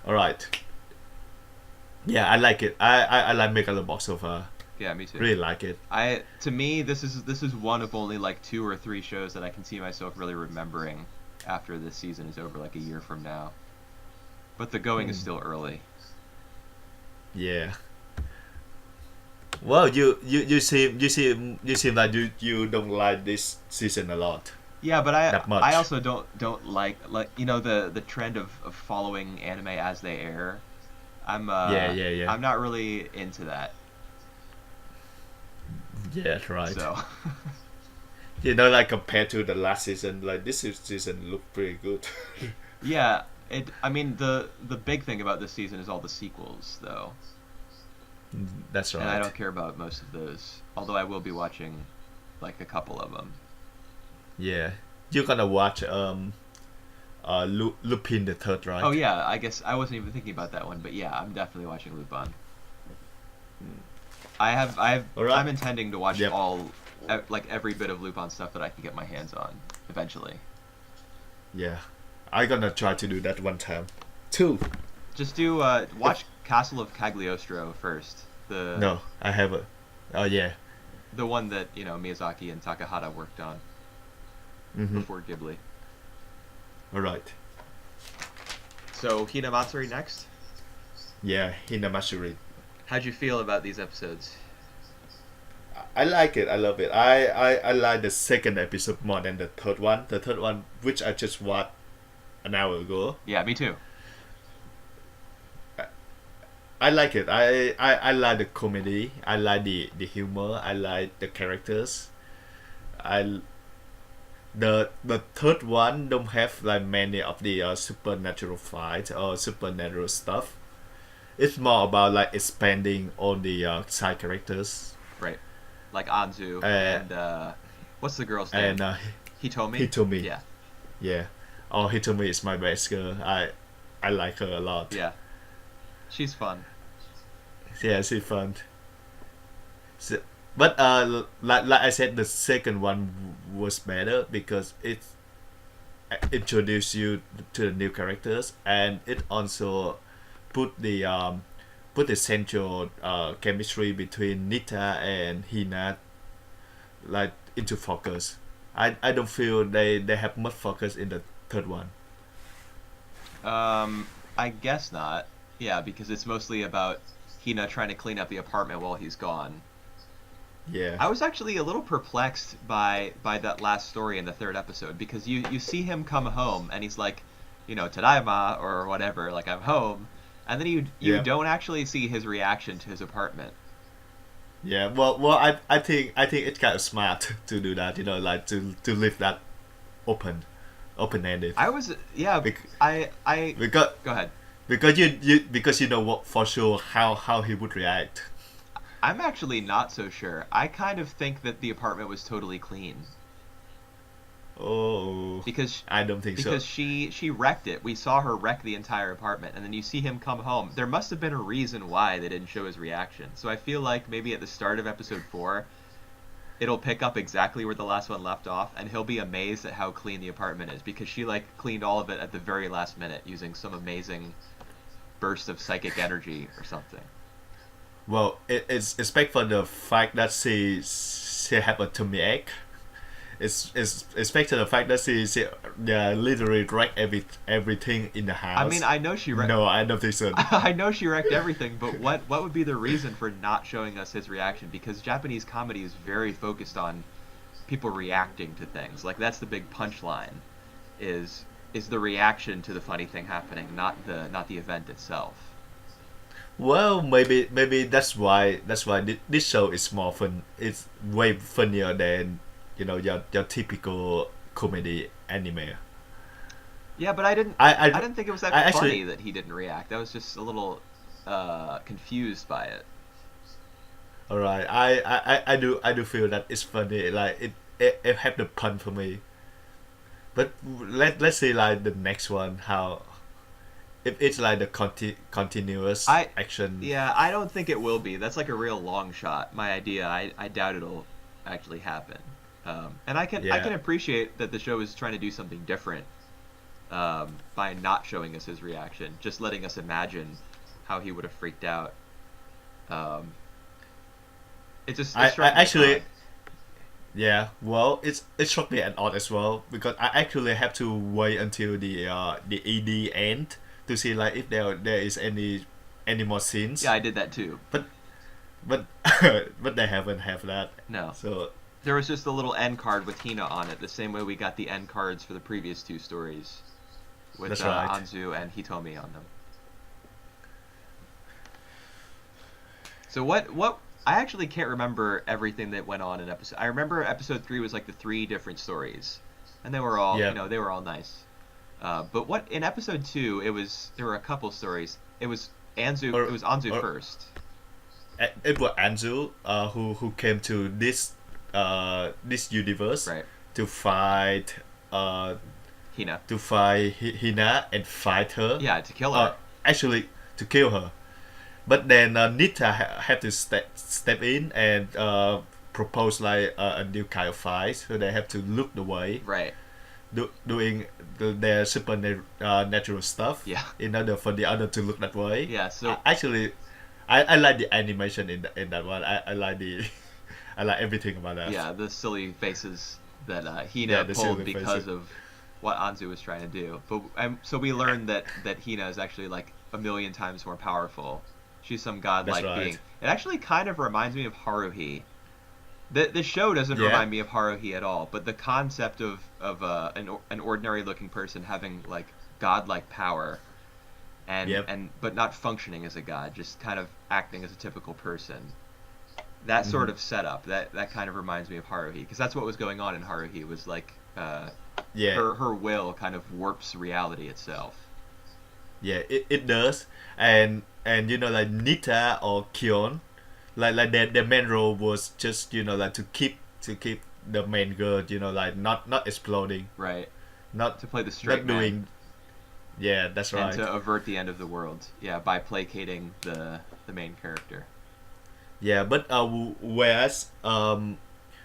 All right. Yeah, I like it. I like Megalobox so far. Yeah, me too. Really like it. To me, this is one of only like 2 or 3 shows that I can see myself really remembering after this season is over, like a year from now. But the going is still early. Yeah. Well, you seem like you don't like this season a lot Yeah, but that I much. also don't like the trend of following anime as they air. Yeah, yeah, yeah, I'm not really into that. yeah. Right. So Like compared to the last season, like season looked pretty good. yeah, I mean the big thing about this season is all the sequels though, That's and I right. don't care about most of those. Although I will be watching like a couple of them. Yeah, you're gonna watch Lupin the Third, Oh right? yeah, I guess I wasn't even thinking about that one, but yeah, I'm definitely watching Lupin. All right. I'm intending to watch Yep. like every bit of Lupin stuff that I can get my hands on eventually. Yeah, I gonna try to do that one time. Two. Just do watch Castle of Cagliostro first. No, I haven't. Oh yeah. The one that, Miyazaki and Takahata worked on Mhm. before Ghibli. All right. So, Hinamatsuri next. Yeah, Hinamashiri. How'd you feel about these episodes? I like it. I love it. I like the second episode more than the third one. The third one, which I just watched an hour ago. Yeah, me too. I like it. I like the comedy. I like the humor. I like the characters. I the third one don't have like many of the supernatural fight or supernatural stuff. It's more about like expanding on the side characters. Right. Like Anzu Uh, and what's the girl's and name? Hitomi? Hitomi. Yeah. Yeah. Oh, Hitomi is my best girl. I like her a lot. Yeah. She's fun. Yeah, she's fun. So, but like I said, the second one was better because it introduced you to the new characters, and it also put the um put the central chemistry between Nita and Hina like into focus. I don't feel they have much focus in the third one. I guess not. Yeah, because it's mostly about Hina trying to clean up the apartment while he's gone. Yeah. I was actually a little perplexed by that last story in the third episode because you see him come home and he's like, Tadaima or whatever, like I'm home, and then you Yeah. don't actually see his reaction to his apartment. Yeah. Well, I think it's kind of smart to do that. Like to leave that open, open ended. I was yeah, Bec- I because go ahead. because you know what for sure how he would react. I'm actually not so sure. I kind of think that the apartment was totally clean Oh, because I don't think so. she wrecked it. We saw her wreck the entire apartment, and then you see him come home. There must have been a reason why they didn't show his reaction. So I feel like maybe at the start of episode 4, it'll pick up exactly where the last one left off, and he'll be amazed at how clean the apartment is because she like cleaned all of it at the very last minute using some amazing burst of psychic energy or something. Well, it's expect for the fact that she have a tummy ache. It's expect to the fact that she yeah, literally wreck everything in the I mean, house. I know she wrecked. No, I don't think so. I know she wrecked everything, but what would be the reason for not showing us his reaction? Because Japanese comedy is very focused on people reacting to things. Like that's the big punchline, is the reaction to the funny thing happening, not the event itself. Well, maybe that's why this show is more fun. It's way funnier than your typical comedy anime. Yeah, but I I didn't think it was that I funny actually that he didn't react. I was just a little confused by it. alright. I do feel that it's funny. Like it have the pun for me. But let's see like the next one how if it's like the continuous I action. Yeah, I don't think it will be. That's like a real long shot. My idea, I doubt it'll actually happen. And I can Yeah. appreciate that the show is trying to do something different by not showing us his reaction, just letting us imagine how he would have freaked out. Um, it I struck me as actually odd. yeah. Well, it struck me an odd as well because I actually have to wait until the ED end to see like if there is any more scenes. Yeah, I did that too. But but but they haven't have that. No. So There was just a little end card with Hina on it, the same way we got the end cards for the previous two stories with that's right. Anzu and Hitomi on them. So what I actually can't remember everything that went on in episode. I remember episode 3 was like the 3 different stories, and they were all Yeah. they were all nice. But what in episode 2 there were a couple stories. It was Or, It was Anzu or first. it was Anzu who came to this universe Right. to fight Hina. Hina and fight her. Yeah, to kill her. Actually, to kill her. But then Nita had to step in and propose like a new kind of fight. So they have to look the way, Right. doing their supernatural stuff Yeah. in order for the other to look that way. Yeah. So Actually, I like the animation in that one. I like the I like everything about that. yeah, the silly faces that Yeah, Hina the pulled silly because faces. of what Anzu was trying to do. But so we learned that Hina is actually like a million times more powerful. She's some godlike That's right. being. It actually kind of reminds me of Haruhi. The show doesn't Yeah. remind me of Haruhi at all, but the concept of an ordinary looking person having like godlike power and Yep. but not functioning as a god, just kind of acting as a typical person. That sort of setup that kind of reminds me of Haruhi, because that's what was going on in Haruhi was like Yeah. her will kind of warps reality itself. Yeah, it does, and like Nita or Kyon, like their main role was just like to keep the main girl like not exploding, Right. not To play the straight not man doing. Yeah, that's and right. to avert the end of the world. Yeah, by placating the main character. Yeah, but whereas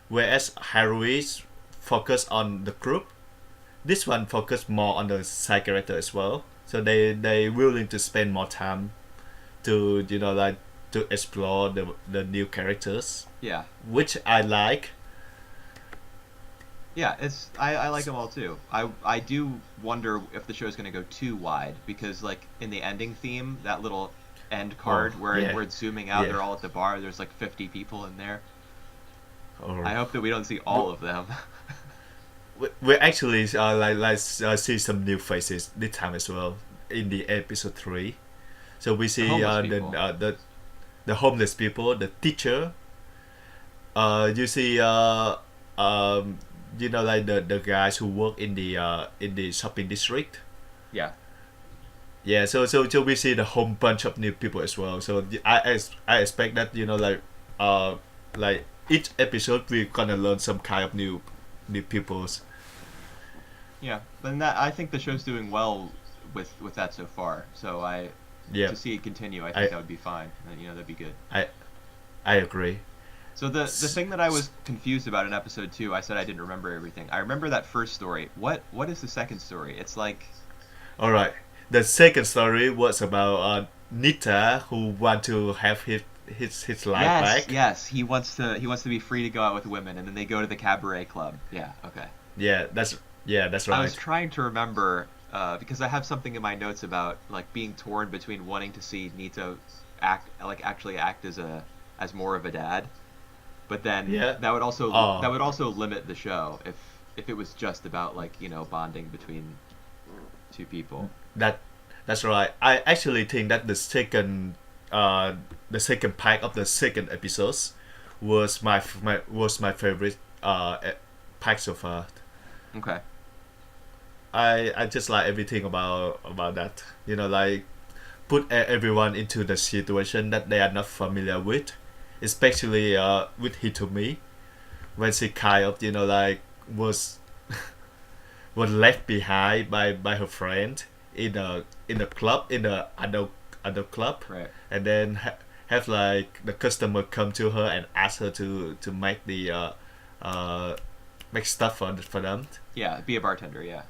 Harui's focus on the group, this one focus more on the side character as well. So they willing to spend more time to like to explore the new characters, Yeah. which I like. Yeah, I like them all too. I do wonder if the show's going to go too wide, because like in the ending theme, that little end card yeah. where it's zooming out, Yeah. they're all at the bar. There's like 50 people in there. Or I hope that we don't see all of them. we actually see some new faces this time as well in the episode 3. So we see homeless people. the homeless people, the teacher. You see like the guys who work in the shopping district. Yeah. Yeah, so we see the whole bunch of new people as well. So I expect that like each episode we're gonna learn some kind of new peoples. Yeah, but I think the show's doing well with that so far. So Yeah, to see it continue, I I- think that would be fine. That'd be good. I agree. So the thing that I was confused about in episode 2, I said I didn't remember everything. I remember that first story. What is the second story? It's like All right. The second story was about Nita who want to have his life back. yes, he wants to be free to go out with women, and then they go to the cabaret club. Yeah, okay. Yeah, that's I was right. trying to remember because I have something in my notes about like being torn between wanting to see Nito actually act as more of a dad, but then Yeah. that would also Oh. limit the show if it was just about like bonding between two people. That's right. I actually think that the second part of the second episodes was my favorite part so far. Okay. I just like everything about that. Like put everyone into the situation that they are not familiar with, especially with Hitomi when she kind of like was was left behind by her friend in the club, in the adult club, Right. and then have like the customer come to her and ask her to make the make stuff for them. Yeah, be a bartender. Yeah.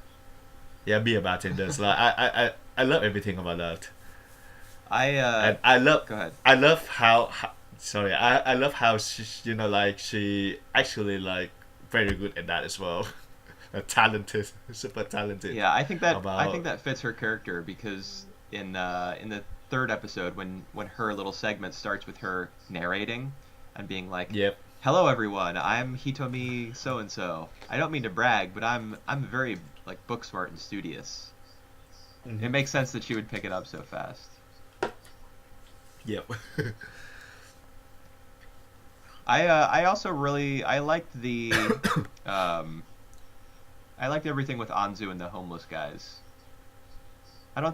Yeah, be a bartender. So, like, I love everything about that, I and I love go ahead. I love how sorry I love how she like she actually like very good at that as well. Talented, super talented. Yeah, I think that About fits her character, because in the third episode when her little segment starts with her narrating and being like, Yep. "Hello everyone, I'm Hitomi so and so. I don't mean to brag, but I'm very like book smart and studious." It Hmm. makes sense that she would pick it up so fast. Yep. I also really I liked the um I liked everything with Anzu and the homeless guys.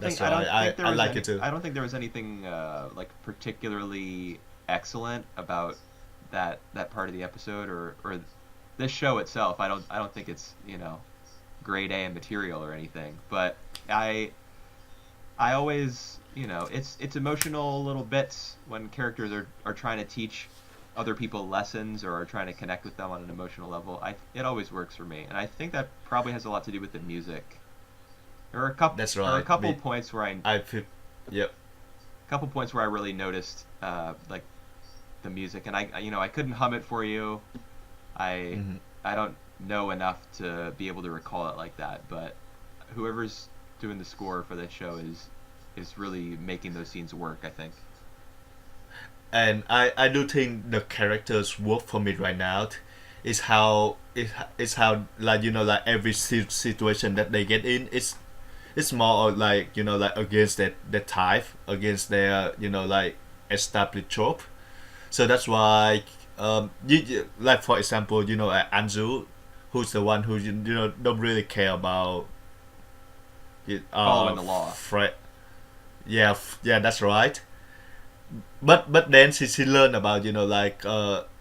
That's I right. don't think there I was like it too. I don't think there was anything like particularly excellent about that part of the episode or this show itself. I don't think it's, grade A material or anything, but I I always, it's emotional little bits when characters are trying to teach other people lessons or are trying to connect with them on an emotional level. It always works for me, and I think that probably has a lot to do with the music. That's There are a right. couple points where I feel, yep. I really noticed like the music, and I couldn't hum it for you. I Hmm. I don't know enough to be able to recall it like that, but whoever's doing the score for this show is really making those scenes work, I think. And I do think the characters work for me right now. Is how it's how like like every situation that they get in, it's more of like like against that type, against their like established trope. So that's why like for example Anju, who's the one who don't really care about it, Following the law. yeah, yeah, that's right. But then she learned about like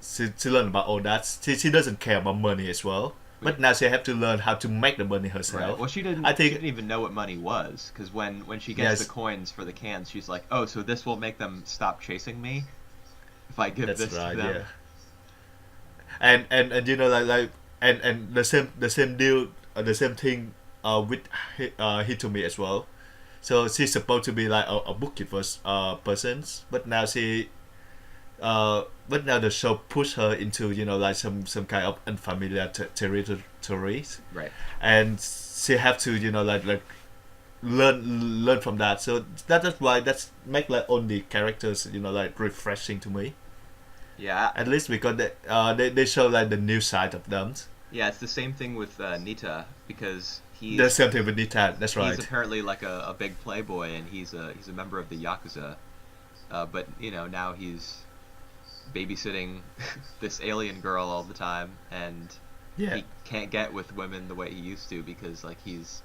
she learned about all that. She doesn't care about money as well. Wait, But now she have to learn how to make the money right. Well, herself. I she think didn't even know what money was because when she gets the yes, coins for the cans, she's like, "Oh, so this will make them stop chasing me if I give that's this to right. them." Yeah, and and the same deal, the same thing with Hitomi as well. So she's supposed to be like a bookkeeper person, but now the show push her into like some kind of unfamiliar territories, Right. and she have to like learn from that. So that's why that's make like all the characters like refreshing to me. Yeah. At least because they show like the new side of them. Yeah. It's the same thing with Nita because The same thing with Nita. That's he's right. apparently like a big playboy and he's a member of the yakuza. But now he's babysitting this alien girl all the time, and Yeah, he can't get with women the way he used to because like his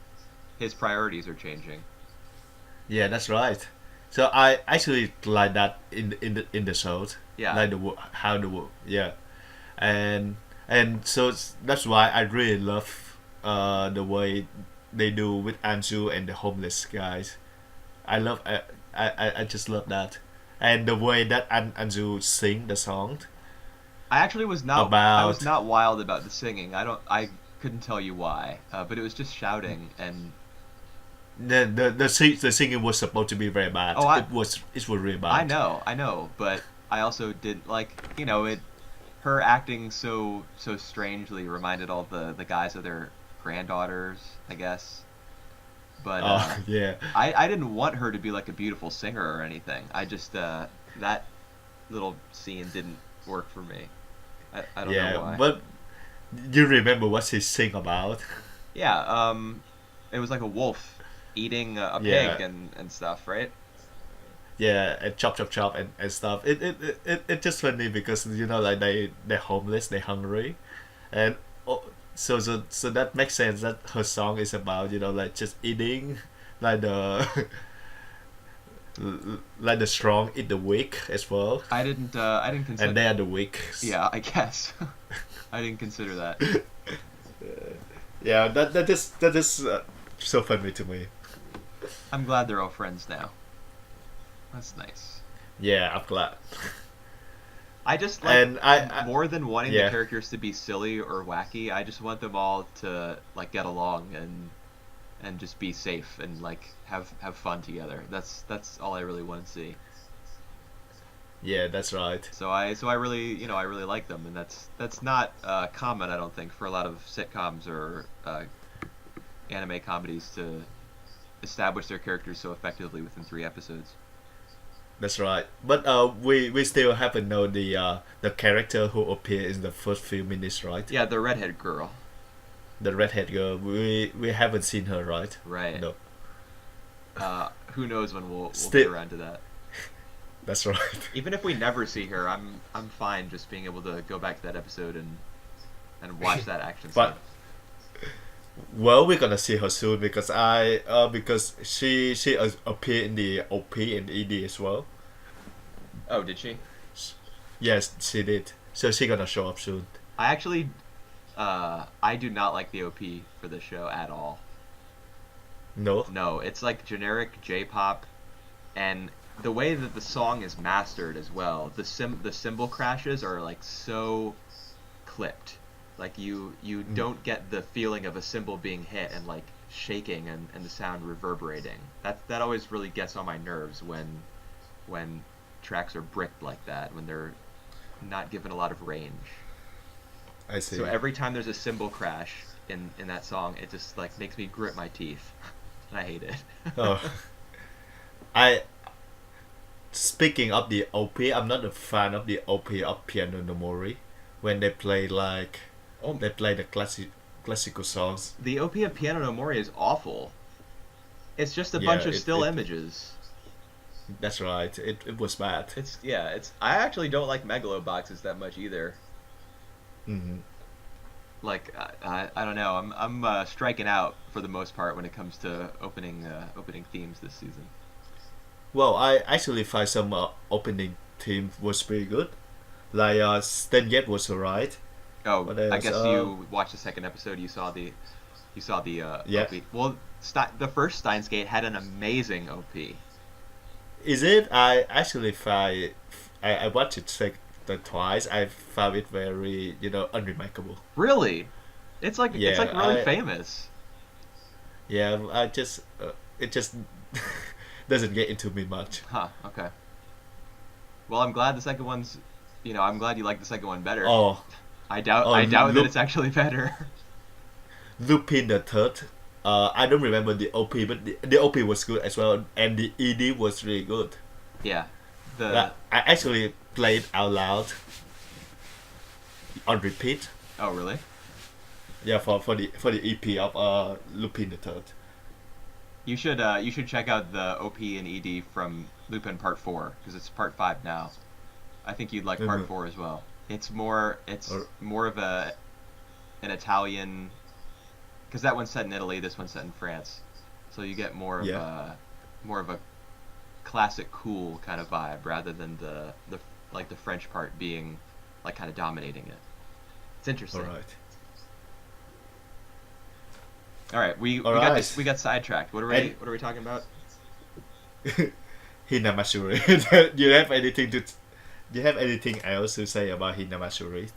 priorities are changing. yeah, that's right. So I actually like that in the shows, Yeah, like how yeah, and so that's why I really love the way they do with Anju and the homeless guys. I love I just love that, and the way that Anju sing the song I was about not wild about the singing. I couldn't tell you why, but it was just shouting and the singing was supposed to be very oh, bad. It was really bad. I know, but I also did like it. Her acting so strangely reminded all the guys of their granddaughters, I guess. But Oh yeah, I didn't want her to be like a beautiful singer or anything. I just that little scene didn't work for me. I don't know yeah. why. But you remember what she sing about? Yeah, it was like a wolf eating a pig Yeah, and stuff, right? yeah, and chop and stuff. It just funny because like they're homeless, they're hungry, and oh, so that makes sense that her song is about like just eating, like the like the strong eat the weak as well, I didn't consider. and they are the weak. Yeah, I guess. I didn't consider that. Yeah, that is so funny to me. I'm glad they're all friends now. That's nice. Yeah, I'm glad. I just like And I more than wanting the yeah, characters to be silly or wacky. I just want them all to like get along and just be safe and like have fun together. That's all I really want to see. yeah, that's right. So I really I really like them, and that's not common, I don't think, for a lot of sitcoms or anime comedies to establish their characters so effectively within 3 episodes. That's right. But we still haven't know the character who appeared in the first few minutes, right? Yeah, the redhead girl. The redhead girl. We haven't seen her, right? Right. No. Who knows when we'll get Still, around to that. that's right. Even if we never see her, I'm fine just being able to go back to that episode and watch that action scene. But well, we're gonna see her soon because because she appeared in the OP and ED as well. Oh, did she? Yes, she did. So she gonna show up soon. I actually, I do not like the OP for this show at all. No. No, it's like generic J-pop, and the way that the song is mastered as well. The cymbal crashes are like so clipped. Like you don't get the feeling of a cymbal being hit and like shaking and the sound reverberating. That always really gets on my nerves when tracks are bricked like that, when they're not given a lot of range. I see. So every time there's a cymbal crash in that song, it just like makes me grit my teeth. And I hate it. Oh. I Speaking of the OP, I'm not a fan of the OP of Piano no Mori when they play like they play the classical songs. The OP of Piano no Mori is awful. It's just a Yeah, bunch of still images. That's right. It was bad. It's I actually don't like Megaloboxes that much either. Hmm. Like I don't know. I'm striking out for the most part when it comes to opening themes this season. Well, I actually find some opening theme was pretty good. Like Sten Yet was alright. Oh, What I else? guess you watched the second episode. You saw the Yeah. OP. Well, the first Steins Gate had an amazing OP. Is it? I actually find I watched it twice. I found it very unremarkable. Really, it's like Yeah, really famous. Yeah, I just it just doesn't get into me much. Huh. Okay. Well, I'm glad the second one's. I'm glad you like the second one better. Oh, I doubt oh, that it's actually better. Lupin the Third. I don't remember the OP, but the OP was good as well, and the ED was really good. Yeah. I actually played out loud on repeat. Oh, really? Yeah, for the EP of Lupin the Third. You should check out the OP and ED from Lupin Part 4 because it's Part 5 now. I think you'd like Part 4 as well. It's more of an Italian, because that one's set in Italy, this one's set in France. So you get more of a classic cool kind of vibe rather than the French part being like kind of dominating it. It's interesting. All right, we got sidetracked. What are we talking about? Hinamashuri. Do you have anything else to say about Hinamashuri?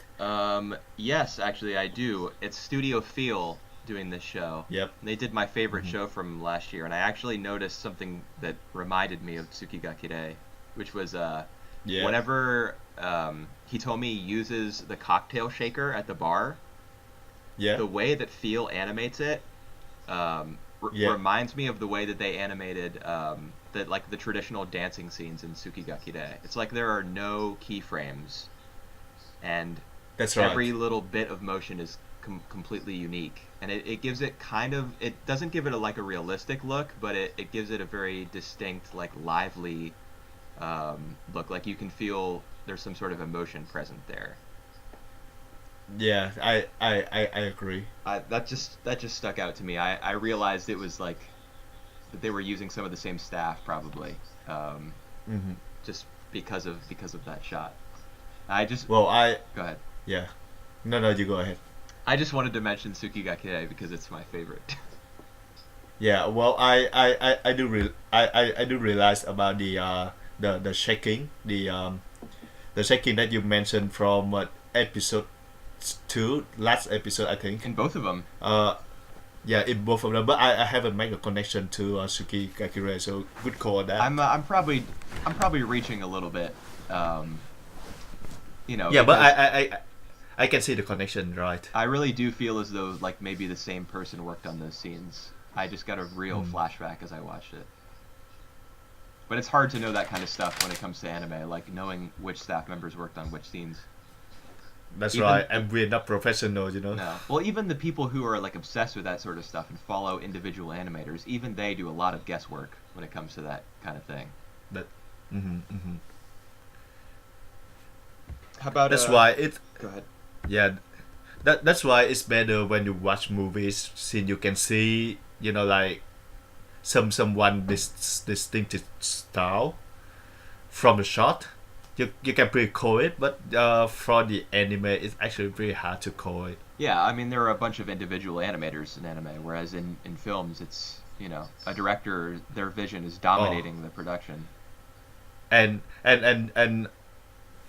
Yes, actually I do. It's Studio Feel doing this show. Yep. They did my favorite show from last year, and I actually noticed something that reminded me of Tsukigakure, which was whenever Hitomi uses the cocktail shaker at the bar, the way that Feel animates it reminds me of the way that they animated the traditional dancing scenes in Tsukigakure. It's like there are no keyframes, and that's right. Every little bit of motion is completely unique, and it gives it it doesn't give it a realistic look, but it gives it a very distinct, lively look. Like you can feel there's some sort of emotion present there. Yeah, I agree. That just stuck out to me. I realized it was that they were using some of the same staff probably, just because of that shot. Go ahead. Yeah, no, you go ahead. I just wanted to mention Tsukigakure because it's my favorite. Yeah, well, I do realize about the shaking the shaking that you mentioned from episode 2, last episode I think. In both of them. Yeah, in both of them, but I haven't made a connection to Tsukigakure, so good call on that. I'm probably reaching a little bit. Yeah, but I can see the connection, right? I really do feel as though maybe the same person worked on those scenes. I just got a real flashback as I watched it. But it's hard to know that kind of stuff when it comes to anime, like knowing which staff members worked on which scenes. That's Even right. And we're not professional, you know. no, well, even the people who are like obsessed with that sort of stuff and follow individual animators, even they do a lot of guesswork when it comes to that kind of thing. That. Hmm. How about That's why it. Go ahead. Yeah. That's why it's better when you watch movies, since you can see, like someone distinctive style from the shot. You can pretty call it, but for the anime, it's actually very hard to call it. Yeah, I mean there are a bunch of individual animators in anime, whereas in films it's a director, their vision is dominating the production. And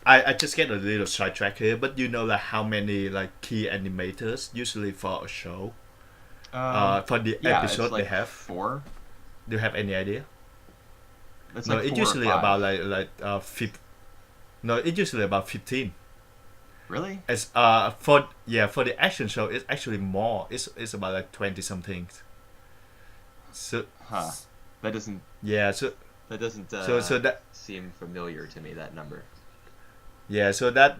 I just get a little sidetrack here, but like how many like key animators usually for a show, for the Yeah, it's episode like they have. four. Do you have any idea? It's No, like it's four or usually five. about no, it's usually about 15. Really? It's for the action show, it's actually more. It's about like 20 something. So Huh. That doesn't yeah, so that doesn't so that seem familiar to me, that number. yeah, so that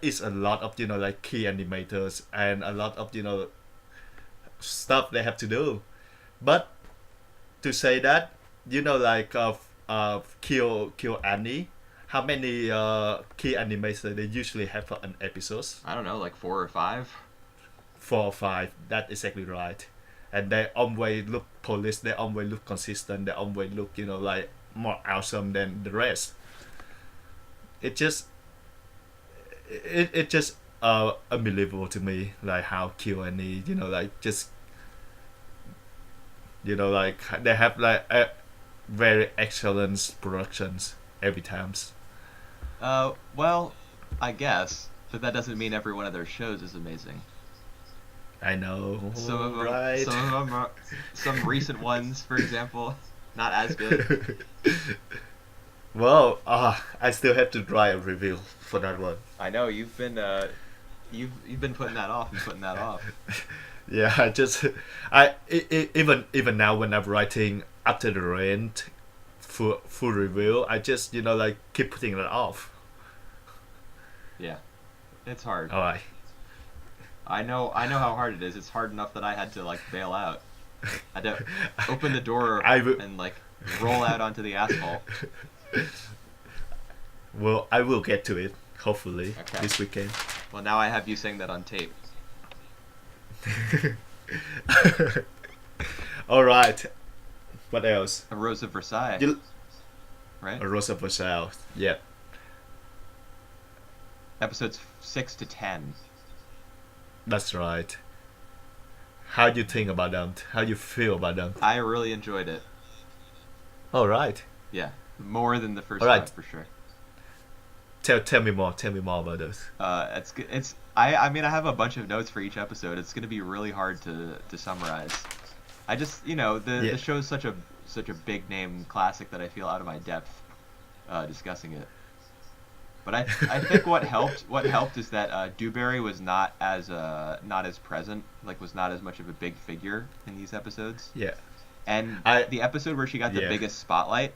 is a lot of like key animators and a lot of stuff they have to do. But to say that, like Kill Annie, how many key animators they usually have for an episode? I don't know, like four or five. 4 or 5. That's exactly right. And they always look polished. They always look consistent. They always look like more awesome than the rest. It just it just unbelievable to me, like how Q and E, like just like they have like a very excellent productions every times. Well, I guess, but that doesn't mean every one of their shows is amazing. I know, Some of them, right? some recent ones, for example, not as good. Well, I still have to write a review for that one. I know you've been putting that off and putting that off. Yeah, even now when I'm writing After the Rain full review, I just like keep putting it off. Yeah, it's hard. All right. I know how hard it is. It's hard enough that I had to like bail out. I had to open the door and like roll out onto the asphalt. Well, I will get to it hopefully Okay. this weekend. Well, now I have you saying that on tape. All right. What else? A Rose of Versailles, You, right? a Rosa Versailles. Yeah, Episodes 6 to 10. that's right. How do you think about them? How do you feel about them? I really enjoyed it. All right. Yeah, more than the first All right. one for sure. Tell me more. Tell me more about those. It's good. I mean I have a bunch of notes for each episode. It's gonna be really hard to summarize. I just the show is such a big name classic that I feel out of my depth discussing it. But I think what helped is that Dewberry was not as present, like was not as much of a big figure in these episodes. Yeah. And the episode where she got the biggest spotlight,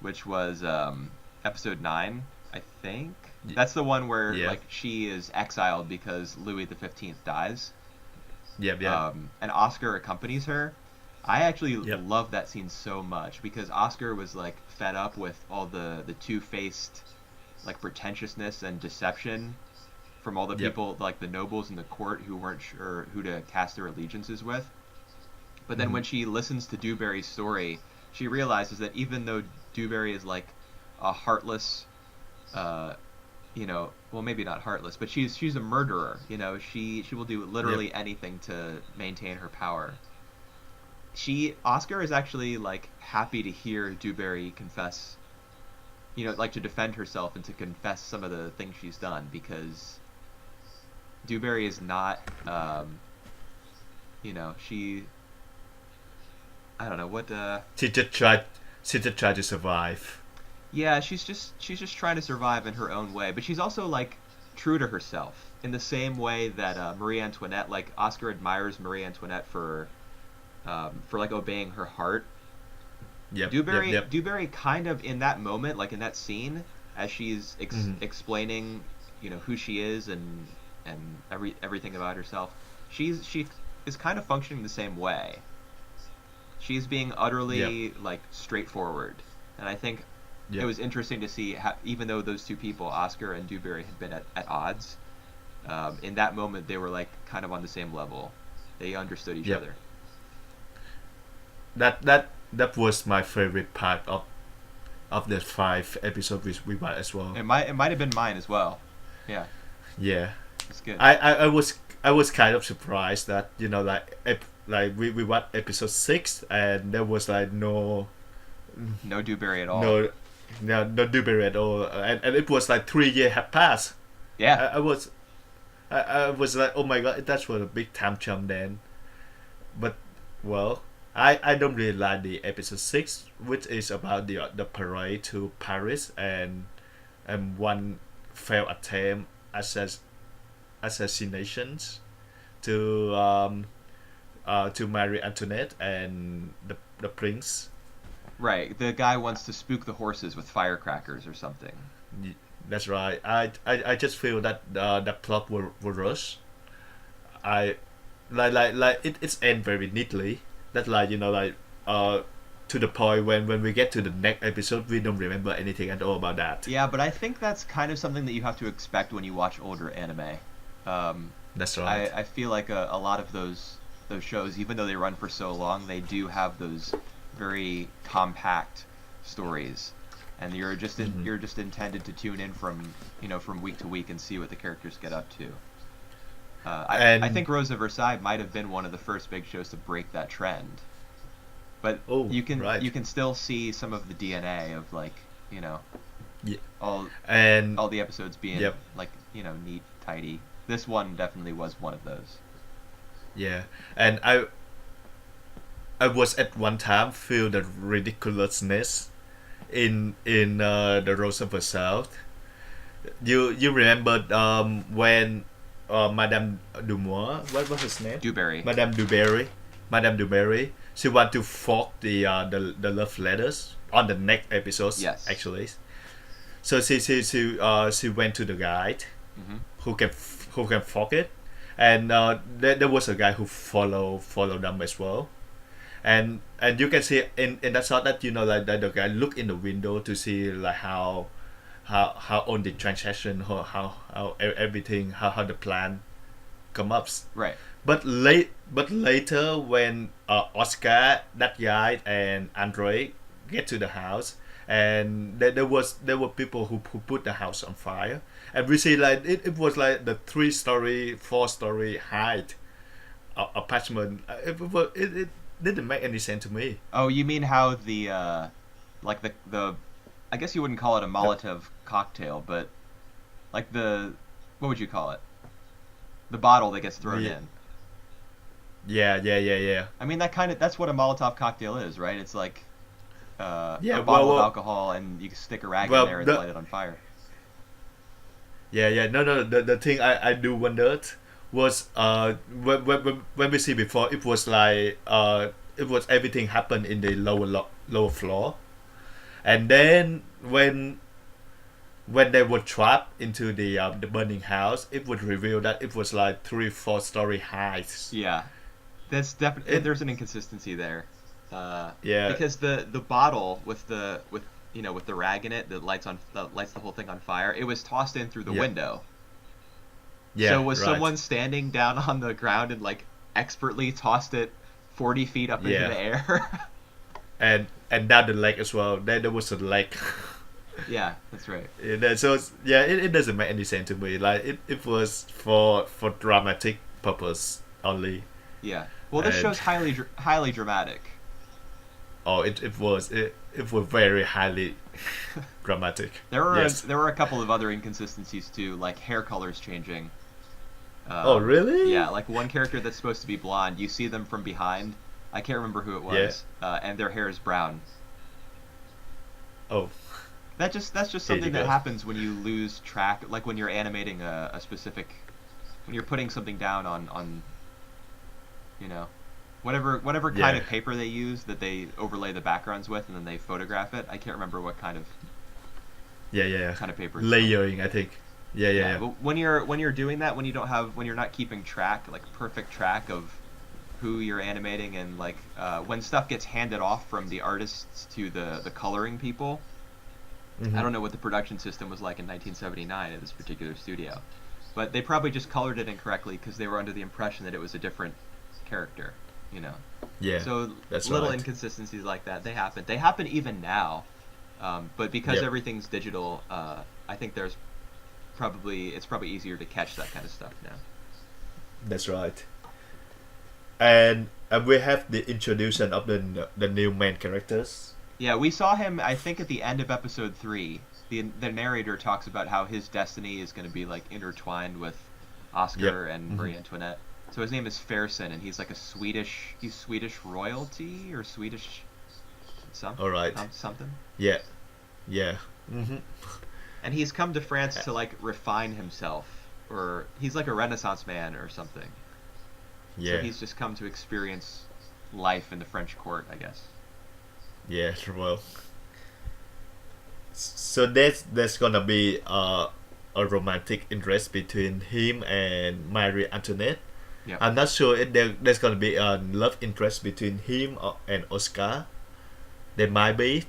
which was episode 9, I think. That's the one where like she is exiled because Louis XV dies. Yeah. And Oscar accompanies her. I actually love that scene so much because Oscar was like fed up with all the two-faced like pretentiousness and deception from all the people like the nobles in the court who weren't sure who to cast their allegiances with. But then when she listens to Dewberry's story, she realizes that even though Dewberry is like a heartless, well maybe not heartless, but she's a murderer. She will do literally anything to maintain her power. Oscar is actually like happy to hear Dewberry confess, like to defend herself and to confess some of the things she's done because Dewberry is not, she. I don't know what. She just tried to survive. Yeah, she's just trying to survive in her own way, but she's also like true to herself in the same way that Marie Antoinette, like Oscar admires Marie Antoinette for like obeying her heart. Yep. Yep. Dewberry Yep. Dewberry kind of in that moment, like in that scene, as she's Hmm. explaining, who she is and everything about herself, she is kind of functioning the same way. She's being Yep. utterly like straightforward, and I think it Yep. was interesting to see how, even though those two people, Oscar and Dewberry, had been at odds, in that moment they were like kind of on the same level. They understood each Yep. other. That was my favorite part of the 5 episodes we watched as well. It might have been mine as well. Yeah, Yeah. it's good. I was kind of surprised that like we watched episode 6 and there was like No Dewberry at all. no no Dewberry at all, and it was like 3 years have passed. Yeah, I was like, oh my god, that was a big time jump then. But well, I don't really like the episode 6, which is about the parade to Paris and one failed attempt assass- assassinations to Marie Antoinette and the prince. right. The guy wants to spook the horses with firecrackers or something. That's right. I just feel that the plot will rush. I like it's end very neatly. That like like uh to the point when we get to the next episode we don't remember anything at all about that. Yeah, but I think that's kind of something that you have to expect when you watch older anime. Um, That's right. I feel like a lot of those shows, even though they run for so long, they do have those very compact stories, and Hmm. you're just intended to tune in from week to week and see what the characters get up to. I And think Rose of Versailles might have been one of the first big shows to break that trend, but oh you right. can still see some of the DNA of like you know Yeah. all And all the episodes being yep. like neat, tidy. This one definitely was one of those. Yeah. And I was at one time feel the ridiculousness in the Rose of Versailles. You remember when Madame Dumois, what was his name? Dewberry. Madame Duberry. Madame Duberry. She want to fork the love letters on the next episodes Yes. actually. So she went to the guide Hmm. who can fork it, and there was a guy who follow them as well, and you can see in that shot that like that the guy look in the window to see like how on the transaction everything how the plan come up. Right. But later when Oscar, that guy, and Andre get to the house, and there were people who put the house on fire, and we see like it was like the 3 story 4 story height apartment. It didn't make any sense to me. Oh, you mean how the like the I guess you wouldn't call it a The, Molotov cocktail, but like the what would you call it? The bottle that gets thrown the in. yeah. I mean that's what a Molotov cocktail is, right? It's like a Yeah, bottle of alcohol and you stick a rag in well there and the light it on fire. yeah no the thing I do wondered was when we see before it was like it was everything happened in the lower floor, and then when they were trapped into the burning house it would reveal that it was like 3 4 story heights. Yeah. That's definitely It there's an inconsistency there. yeah Because the bottle with the rag in it that lights the whole thing on fire, it was tossed in through the yeah window. So yeah was right someone standing down on the ground and like expertly tossed it 40 feet up into yeah the air? and down the lake as well. There was a lake. Yeah, that's right. So yeah, it doesn't make any sense to me. Like it was for dramatic purpose only, Yeah. Well, this and show's highly dramatic. oh, it was very highly dramatic. Yes. There were a couple of other inconsistencies too, like hair colors changing. Oh really? Yeah, like one character that's supposed to be blonde, you see them from behind. I can't remember who it Yeah. was, and their hair is brown. Oh, That's just here you something that go. happens when you lose track, like when you're animating a specific, when you're putting something down on you know whatever kind Yeah, of paper they use that they overlay the backgrounds with, and then they photograph it. I can't remember what yeah, yeah. kind of paper it's called. Layering, I think. Yeah, yeah, Yeah, yeah. but when you're doing that, when you're not keeping track, like perfect track of who you're animating, and like when stuff gets handed off from the artists to the coloring people. I Mm-hmm. don't know what the production system was like in 1979 at this particular studio, but they probably just colored it incorrectly because they were under the impression that it was a different character, you know. Yeah, So that's little right. inconsistencies like that, they happen. They happen even now, but because Yep, everything's digital, I think it's probably easier to catch that kind of stuff now. that's right. And we have the introduction of the new main characters. Yeah, we saw him. I think at the end of episode 3, the narrator talks about how his destiny is going to be like intertwined with Yep. Oscar and Mm-hmm. Marie Antoinette. So his name is Fersen, and he's like he's Swedish royalty or Swedish All right. something. Yeah, yeah. Mm-hmm. And he's come to France to like refine himself, or he's like a Renaissance man or something. So Yeah, he's just come to experience life in the French court, I guess. yeah. Well, so there's gonna be a romantic interest between him and Marie Antoinette. Yep. I'm not sure if there's gonna be a love interest between him and Oscar. There might be,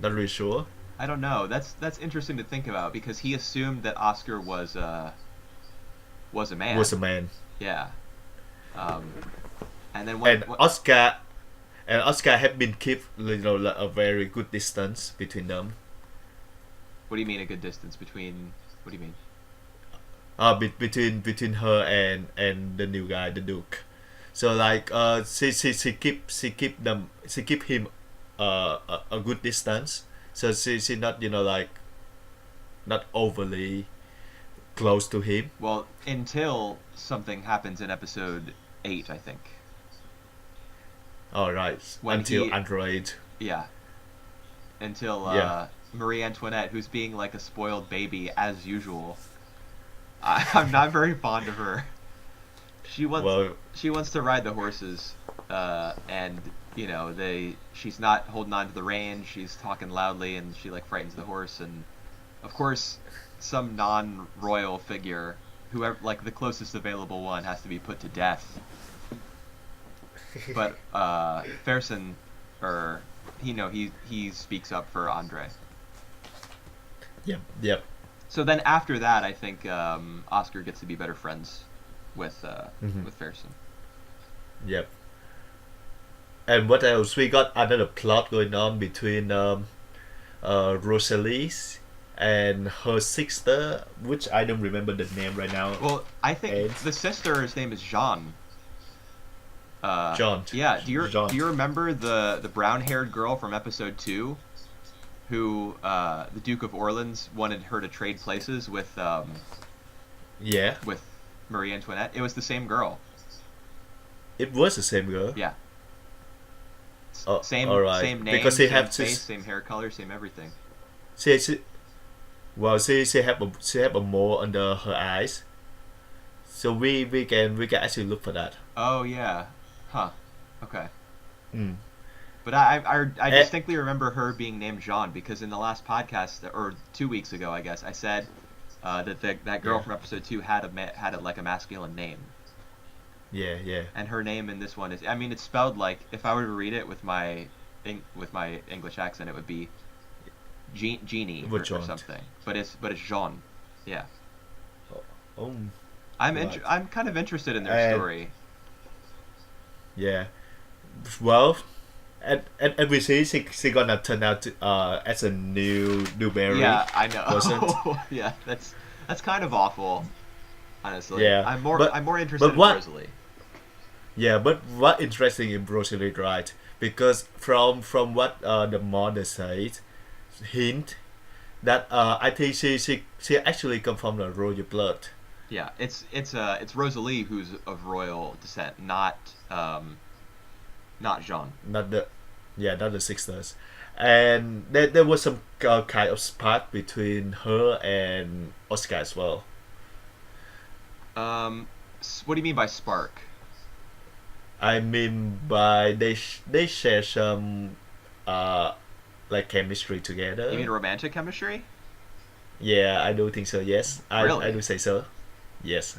not really sure. I don't know. That's interesting to think about because he assumed that Oscar was a man. Was a man, Yeah. Um, and then and Oscar have been keep like a very good distance between them. what do you mean a good distance between? What do you mean? Between her and the new guy, the Duke. So like she keep him a good distance. So she not like not overly close to him. Well, until something happens in episode 8, I think. All right, When until he Android. Yeah, until Yeah. Marie Antoinette, who's being like a spoiled baby as usual. I'm not very fond of her. She wants Well, she wants to ride the horses, and she's not holding on to the rein. She's talking loudly, and she like frightens the horse. And of course, some non-royal figure, whoever like the closest available one, has to be put to death. But Fersen, or he speaks up for Andre. yep, yep. So then after that, I think Oscar gets to be better friends Hmm. with Fersen. Yep. And what else? We got another plot going on between Rosalie and her sister, which I don't remember the name right now. Well, I think And the sister's name is Jeanne. John. Yeah. John. Do you remember the brown-haired girl from episode 2, who the Duke of Orleans wanted her to trade places Yeah, with Marie Antoinette? It was the same girl. it was the same girl. Yeah. Oh, Same all right. same name, Because they same have face, same hair color, same everything. she well she have a mole under her eyes, so we can actually look for that. Oh yeah. Huh. Okay. Mm. But I Eh, distinctly remember her being named Jeanne because in the last podcast, or 2 weeks ago, I guess, I said that girl Yeah. from episode 2 had a, like a masculine name, Yeah, yeah. and her name in this one is, I mean, it's spelled like, if I were to read it with my English accent, it would be Jeannie With or Jean. something. But it's Jeanne. Yeah. Oh, right. I'm kind of interested in their And story. yeah, well, and we see she gonna turn out as a new berry Yeah, I person. know. Yeah, that's kind of awful. Honestly, Yeah, I'm more interested but in what? Rosalie. Yeah, but what interesting in Rosalie, right? Because from what the mother said, hint that I think she actually come from the royal blood. Yeah, it's Rosalie who's of royal descent, not Jean. Not the Yeah, not the sisters. And there was some kind of spark between her and Oscar as well. What do you mean by spark? I mean by they share some uh like chemistry You mean together. romantic chemistry? Yeah, I do think so. Yes, I Really? do say so. Yes.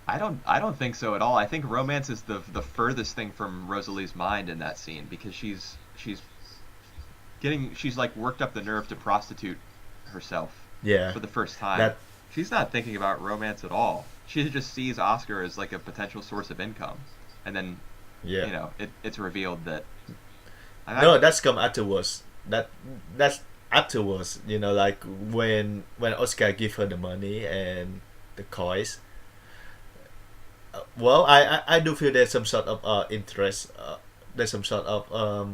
I don't think so at all. I think romance is the furthest thing from Rosalie's mind in that scene because she's like worked up the nerve to prostitute herself Yeah. for the first time. That She's not thinking about romance at all. She just sees Oscar as like a potential source of income. And then, yeah. it's revealed that I No, that's come afterwards. That's afterwards. Like when Oscar give her the money and the coins. Well, I do feel there's some sort of interest. There's some sort of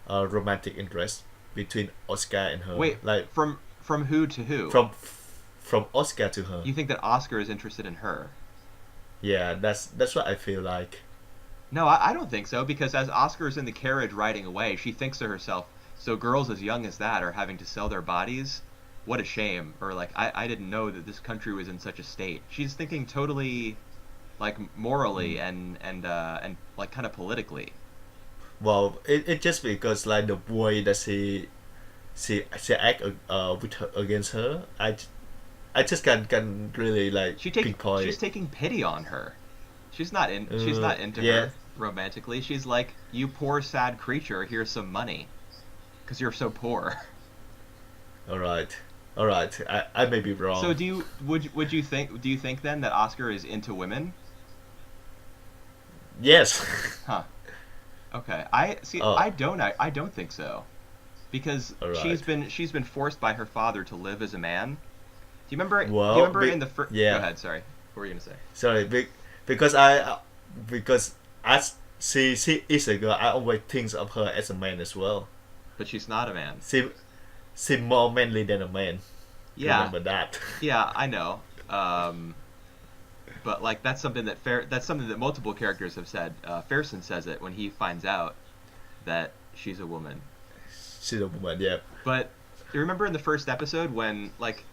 romantic interest between Oscar and her. wait, Like from who to who? from from Oscar to her. You think that Oscar is interested in her? Yeah, that's what I feel like. No, I don't think so because as Oscar's in the carriage riding away, she thinks to herself, so girls as young as that are having to sell their bodies? What a shame. Or like, I didn't know that this country was in such a state. She's thinking totally like morally and like kind of politically. Well, it just because like the way that she act with her, against her. I just can really like She's pinpoint. taking pity on her. She's not into Yeah. her romantically. She's like, "You poor sad creature, here's some money because you're so poor." All right. All right. I may be So wrong. do you think then that Oscar is into women? Yes. Huh. Okay. I see Oh. I don't think so. Because All she's right. been forced by her father to live as a man. Do you Well, remember in the first Go yeah. ahead, sorry. What were you going to say? Sorry. Because because as she is a girl, I always think of her as a man as well. But she's not a man. She more manly than a man. Yeah. Remember that. Yeah, I know. But like that's something that multiple characters have said. Fairson says it when he finds out that she's a woman. She's a woman. Yeah. But you remember in the first episode when like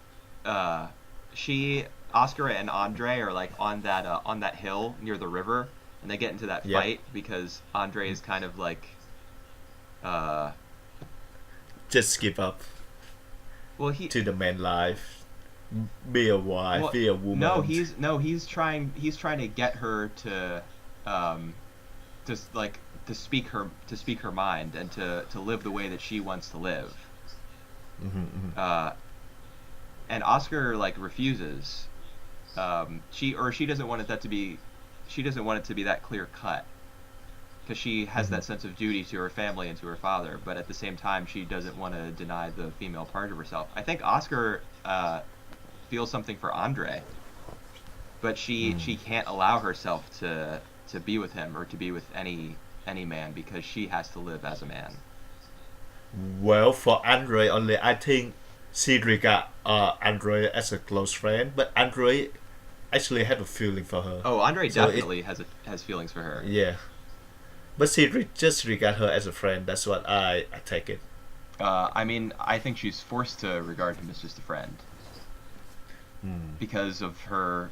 uh, she Oscar and Andre are like on that hill near the river, and they get into that Yep. fight because Andre is kind of like uh, Just give up well he to the man life. Be a wife. well Be a woman. he's trying to get her to um, like to speak her mind and to live the way that she wants to live. Mm-hmm. Uh, and Oscar like refuses. She doesn't want she doesn't want it to be that clear cut because she has Mm-hmm. that sense of duty to her family and to her father, but at the same time she doesn't want to deny the female part of herself. I think Oscar feels something for Andre, but she can't allow herself to be with him or to be with any man because she has to live as a man. Well, for Andre only, I think she regard Andre as a close friend, but Andre actually had a feeling for her. Oh, Andre So it, definitely has feelings for her. yeah, but she just regard her as a friend. That's what I take it. I mean, I think she's forced to regard him as just a friend Hmm. because of her,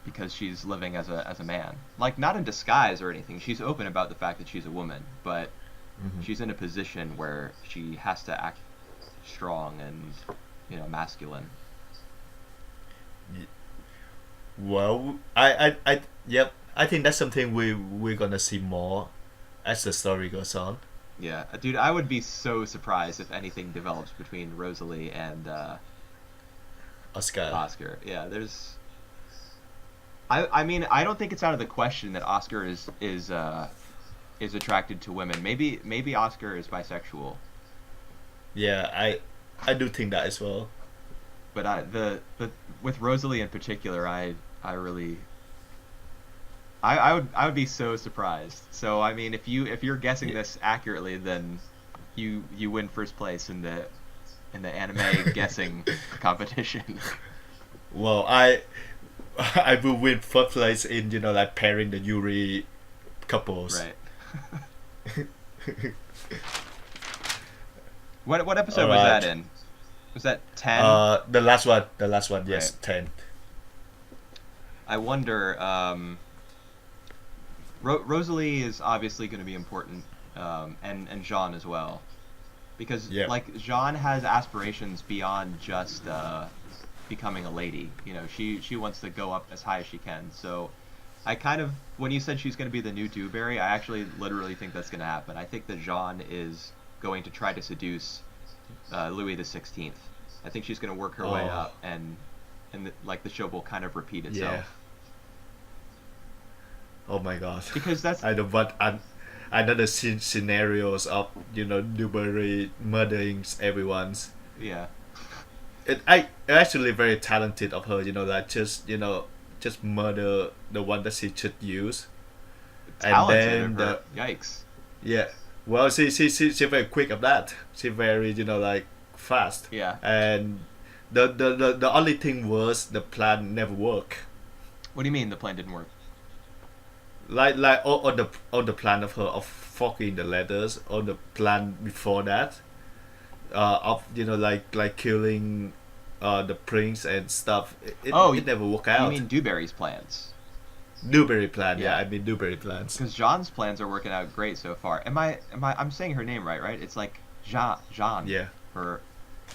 because she's living as a man. Like not in disguise or anything. She's open about the fact that she's a woman, but Hmm. she's in a position where she has to act strong and masculine. Well, yep. I think that's something we're gonna see more as the story goes on. Yeah, dude, I would be so surprised if anything develops between Rosalie and Oscar. Oscar. Yeah, there's. I mean, I don't think it's out of the question that Oscar is attracted to women. Maybe Oscar is bisexual, Yeah, I do think that as well. but the with Rosalie in particular, I really I would be so surprised. So I mean, if you're guessing this accurately, then you win first place in the anime guessing competition. Well, I will win first place in like pairing the Yuri couples. Right. What episode All was that right. in? Was that 10? The last one, yes, Right. 10. I wonder. Rosalie is obviously going to be important, and Jeanne as well, because Yeah. like Jeanne has aspirations beyond just becoming a lady. You know, she wants to go up as high as she can. So I kind of, when you said she's going to be the new Dewberry, I actually literally think that's going to happen. I think that Jeanne is going to try to seduce Louis the 16th. I think she's going to work her way Oh, up, and like the show will kind of repeat yeah. itself Oh my God. because that's I don't want another scenarios of Newbury murdering everyone's. yeah, I actually very talented of her. That just murder the one that she should use, and talented of then her. the Yikes. yeah. Well, she very quick of that. She very like fast, Yeah. and the only thing was the plan never worked. What do you mean the plan didn't work? Like on the plan of her of forking the letters, on the plan before that, of like killing the prince and stuff. Oh, It never worked you out. mean Dewberry's plans? Newberry plan, yeah, Yeah. I mean Newberry plans. Because Jean's plans are working out great so far. I'm saying her name right, right? It's like Jeanne. Yeah. Her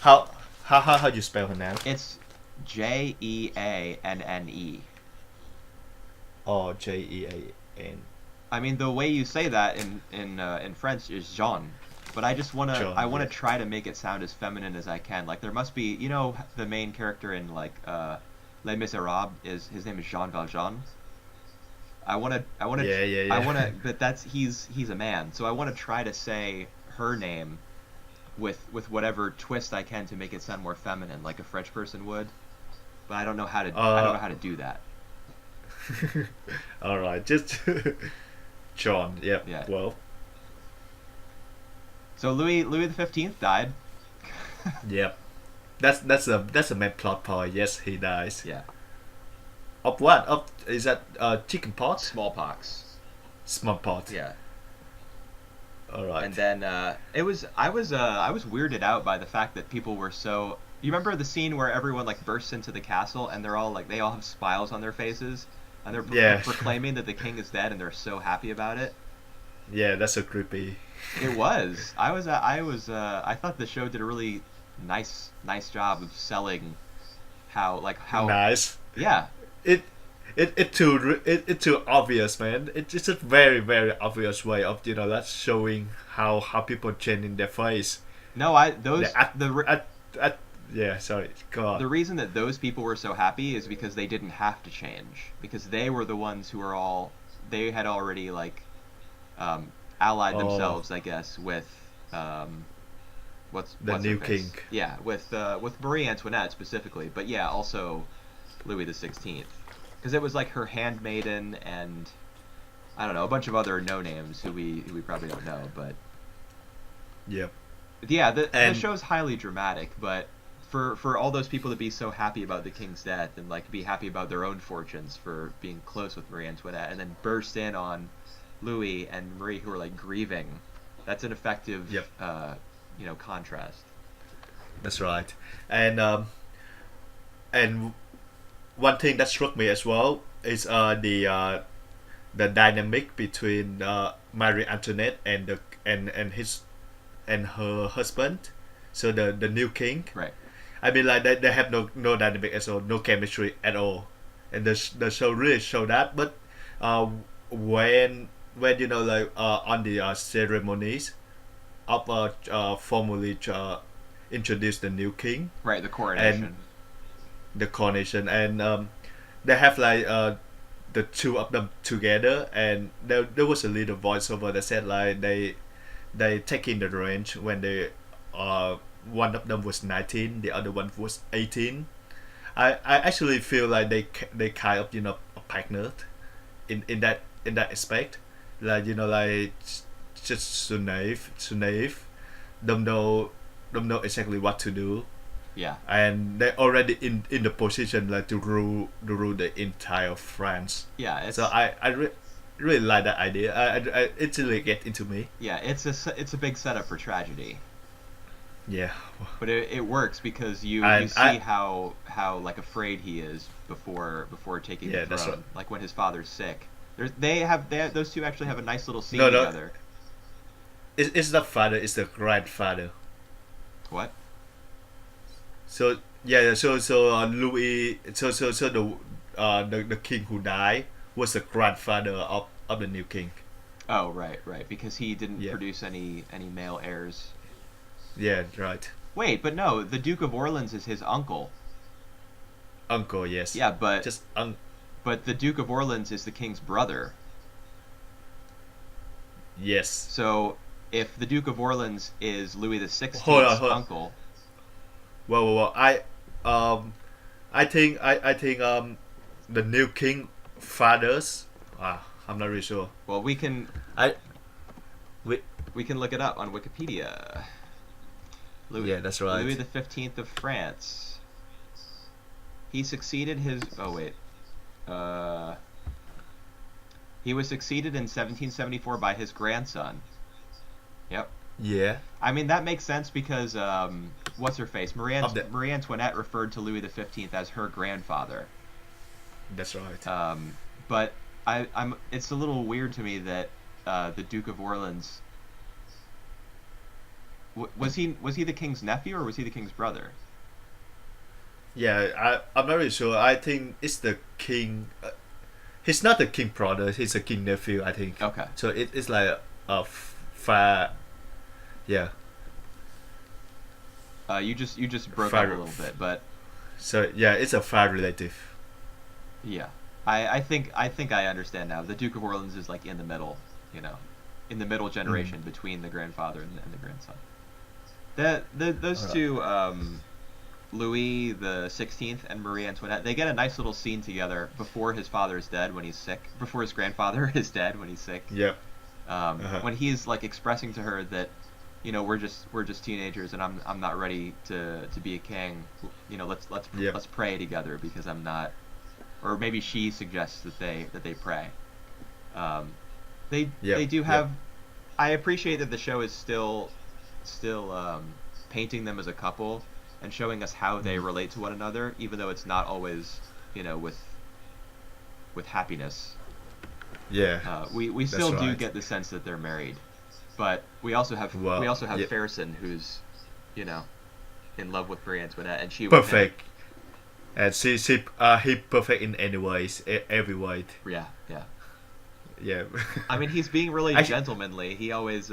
How how you spell her name? it's Jeanne. Oh, Jean. I mean the way you say that in French is Jean. But I just Jean, I wanna yeah. try to make it sound as feminine as I can. Like there must be the main character in like Les Miserables is his name is Jean Valjean. Yeah, yeah, yeah. But he's a man, so I want to try to say her name with whatever twist I can to make it sound more feminine, like a French person would. But I don't know how to do that. All right, just John. Yeah. Yeah. Well, So Louis the 15th died. yeah. That's a main plot point. Yes, he dies. Yeah. Of what? Of is that chicken pox? Smallpox. Smallpox. Yeah. All right. And then I was weirded out by the fact that people were so. You remember the scene where everyone like bursts into the castle and they all have smiles on their faces and they're Yeah. proclaiming that the king is dead and they're so happy about it. Yeah, that's so creepy. It was. I thought the show did a really nice job of selling how Nice. yeah. It it too obvious, man. It's a very very obvious way of that's showing how people changing their face. No, I those The at, the re- at yeah. Sorry, go the on. reason that those people were so happy is because they didn't have to change because they were the ones who were all they had already like allied Oh, themselves, I guess, with the what's new her face? king. Yeah, with Marie Antoinette specifically, but yeah, also Louis the 16th, because it was like her handmaiden and I don't know a bunch of other no names who we probably don't know, but Yep. yeah, the And show's highly dramatic, but. For all those people to be so happy about the king's death and like be happy about their own fortunes for being close with Marie Antoinette and then burst in on Louis and Marie who are like grieving, that's an effective yep, contrast. that's right. And one thing that struck me as well is the dynamic between Marie Antoinette and the and his and her husband, so the new king. Right. I mean, like they have no dynamic at all, no chemistry at all, and the show really show that. But uh, when on the ceremonies of formally introduce the new king Right, the and coronation. the coronation, and they have like the two of them together, and there was a little voiceover that said like they taking the range when they one of them was 19, the other one was 18. I actually feel like they kind of partnered in that aspect, like like just so naive, don't know exactly what to do, Yeah. and they're already in the position like to rule the entire France. Yeah, So really like that idea. It really get into me. it's a big setup for tragedy. Yeah. But it works because you And see how like afraid he is before taking Yeah, the that's throne. right. Like when his father's sick, those two actually have a nice little scene No, no, together. it's not father, it's the grandfather. What? So yeah, so Louis, so the king who died was the grandfather of the new king. Oh, right, right, because he didn't Yeah, produce any male heirs. yeah, right. Wait, but no, the Duke of Orleans is his uncle. Uncle, yes, Yeah, but just but the Duke of Orleans is the king's brother. yes. So if the Duke of Orleans is Louis the Hold on, Sixteenth's hold on. uncle, Well, um, I think the new king fathers. I'm not really sure. well, I we we can look it up on Wikipedia. Yeah, that's Louis right. the 15th of France. He succeeded his. Oh wait. Uh, he was succeeded in 1774 by his grandson. Yep. Yeah, I mean that makes sense because what's her face? of the Marie Antoinette referred to Louis the 15th as her grandfather. that's right. But I'm. It's a little weird to me that the Duke of Orleans was he the king's nephew or was he the king's brother? Yeah, I'm not really sure. I think it's the king. He's not the king brother. He's a king nephew. I think. Okay. So it's like a far. Yeah, You just broke up a far. little bit, but So yeah, it's a far relative. yeah, I think I understand now. The Duke of Orleans is like in the middle, you know, in the middle Mm. generation between the grandfather and the grandson. Those Alright. two, Louis the 16th and Marie Antoinette, they get a nice little scene together before his father is dead when he's sick, before his grandfather is dead when he's sick. Yep. When he's like expressing to her that, we're just teenagers and I'm not ready to be a king. Yep. Let's pray together because I'm not. Or maybe she suggests that they pray. Um, they Yep. do Yep. have. I appreciate that the show is still painting them as a couple and showing us how they Mm. relate to one another, even though it's not always with happiness. Yeah. We That's still do right. get the sense that they're married, but we also have Yeah. Ferguson who's you know in love with Marie Antoinette and she with him. Perfect. And he perfect in any ways, every way. Yeah, yeah. Yeah. I mean, he's being really I, gentlemanly. He always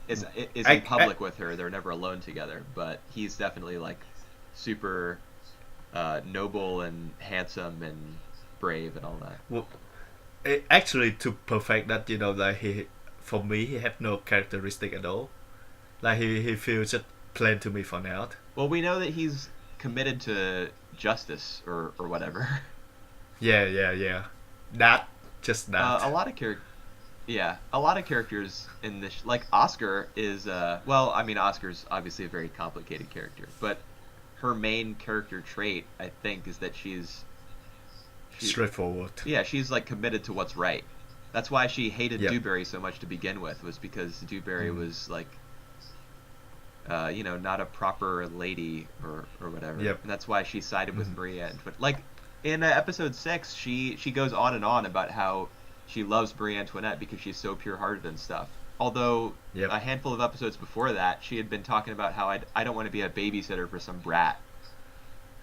is in I, public with her. They're never alone together, but he's definitely like super noble and handsome and brave and all that. well, actually to perfect that, like for me, he have no characteristic at all. Like he feels just plain to me for now. Well, we know that he's committed to justice or whatever. Yeah, yeah, yeah. That, just that. A lot of characters in this, like Oscar is, well, I mean, Oscar's obviously a very complicated character, but her main character trait, I think, is that she, Straightforward. yeah, she's like committed to what's right. That's why she hated Yep. Dewberry so much to begin with, was because Dewberry Mm. was like, not a proper lady or whatever, Yep. and that's why she sided with Mhm. Maria Antoinette. Like in episode 6, she goes on and on about how she loves Marie Antoinette because she's so pure-hearted and stuff. Although Yep. a handful of episodes before that, she had been talking about how I don't want to be a babysitter for some brat.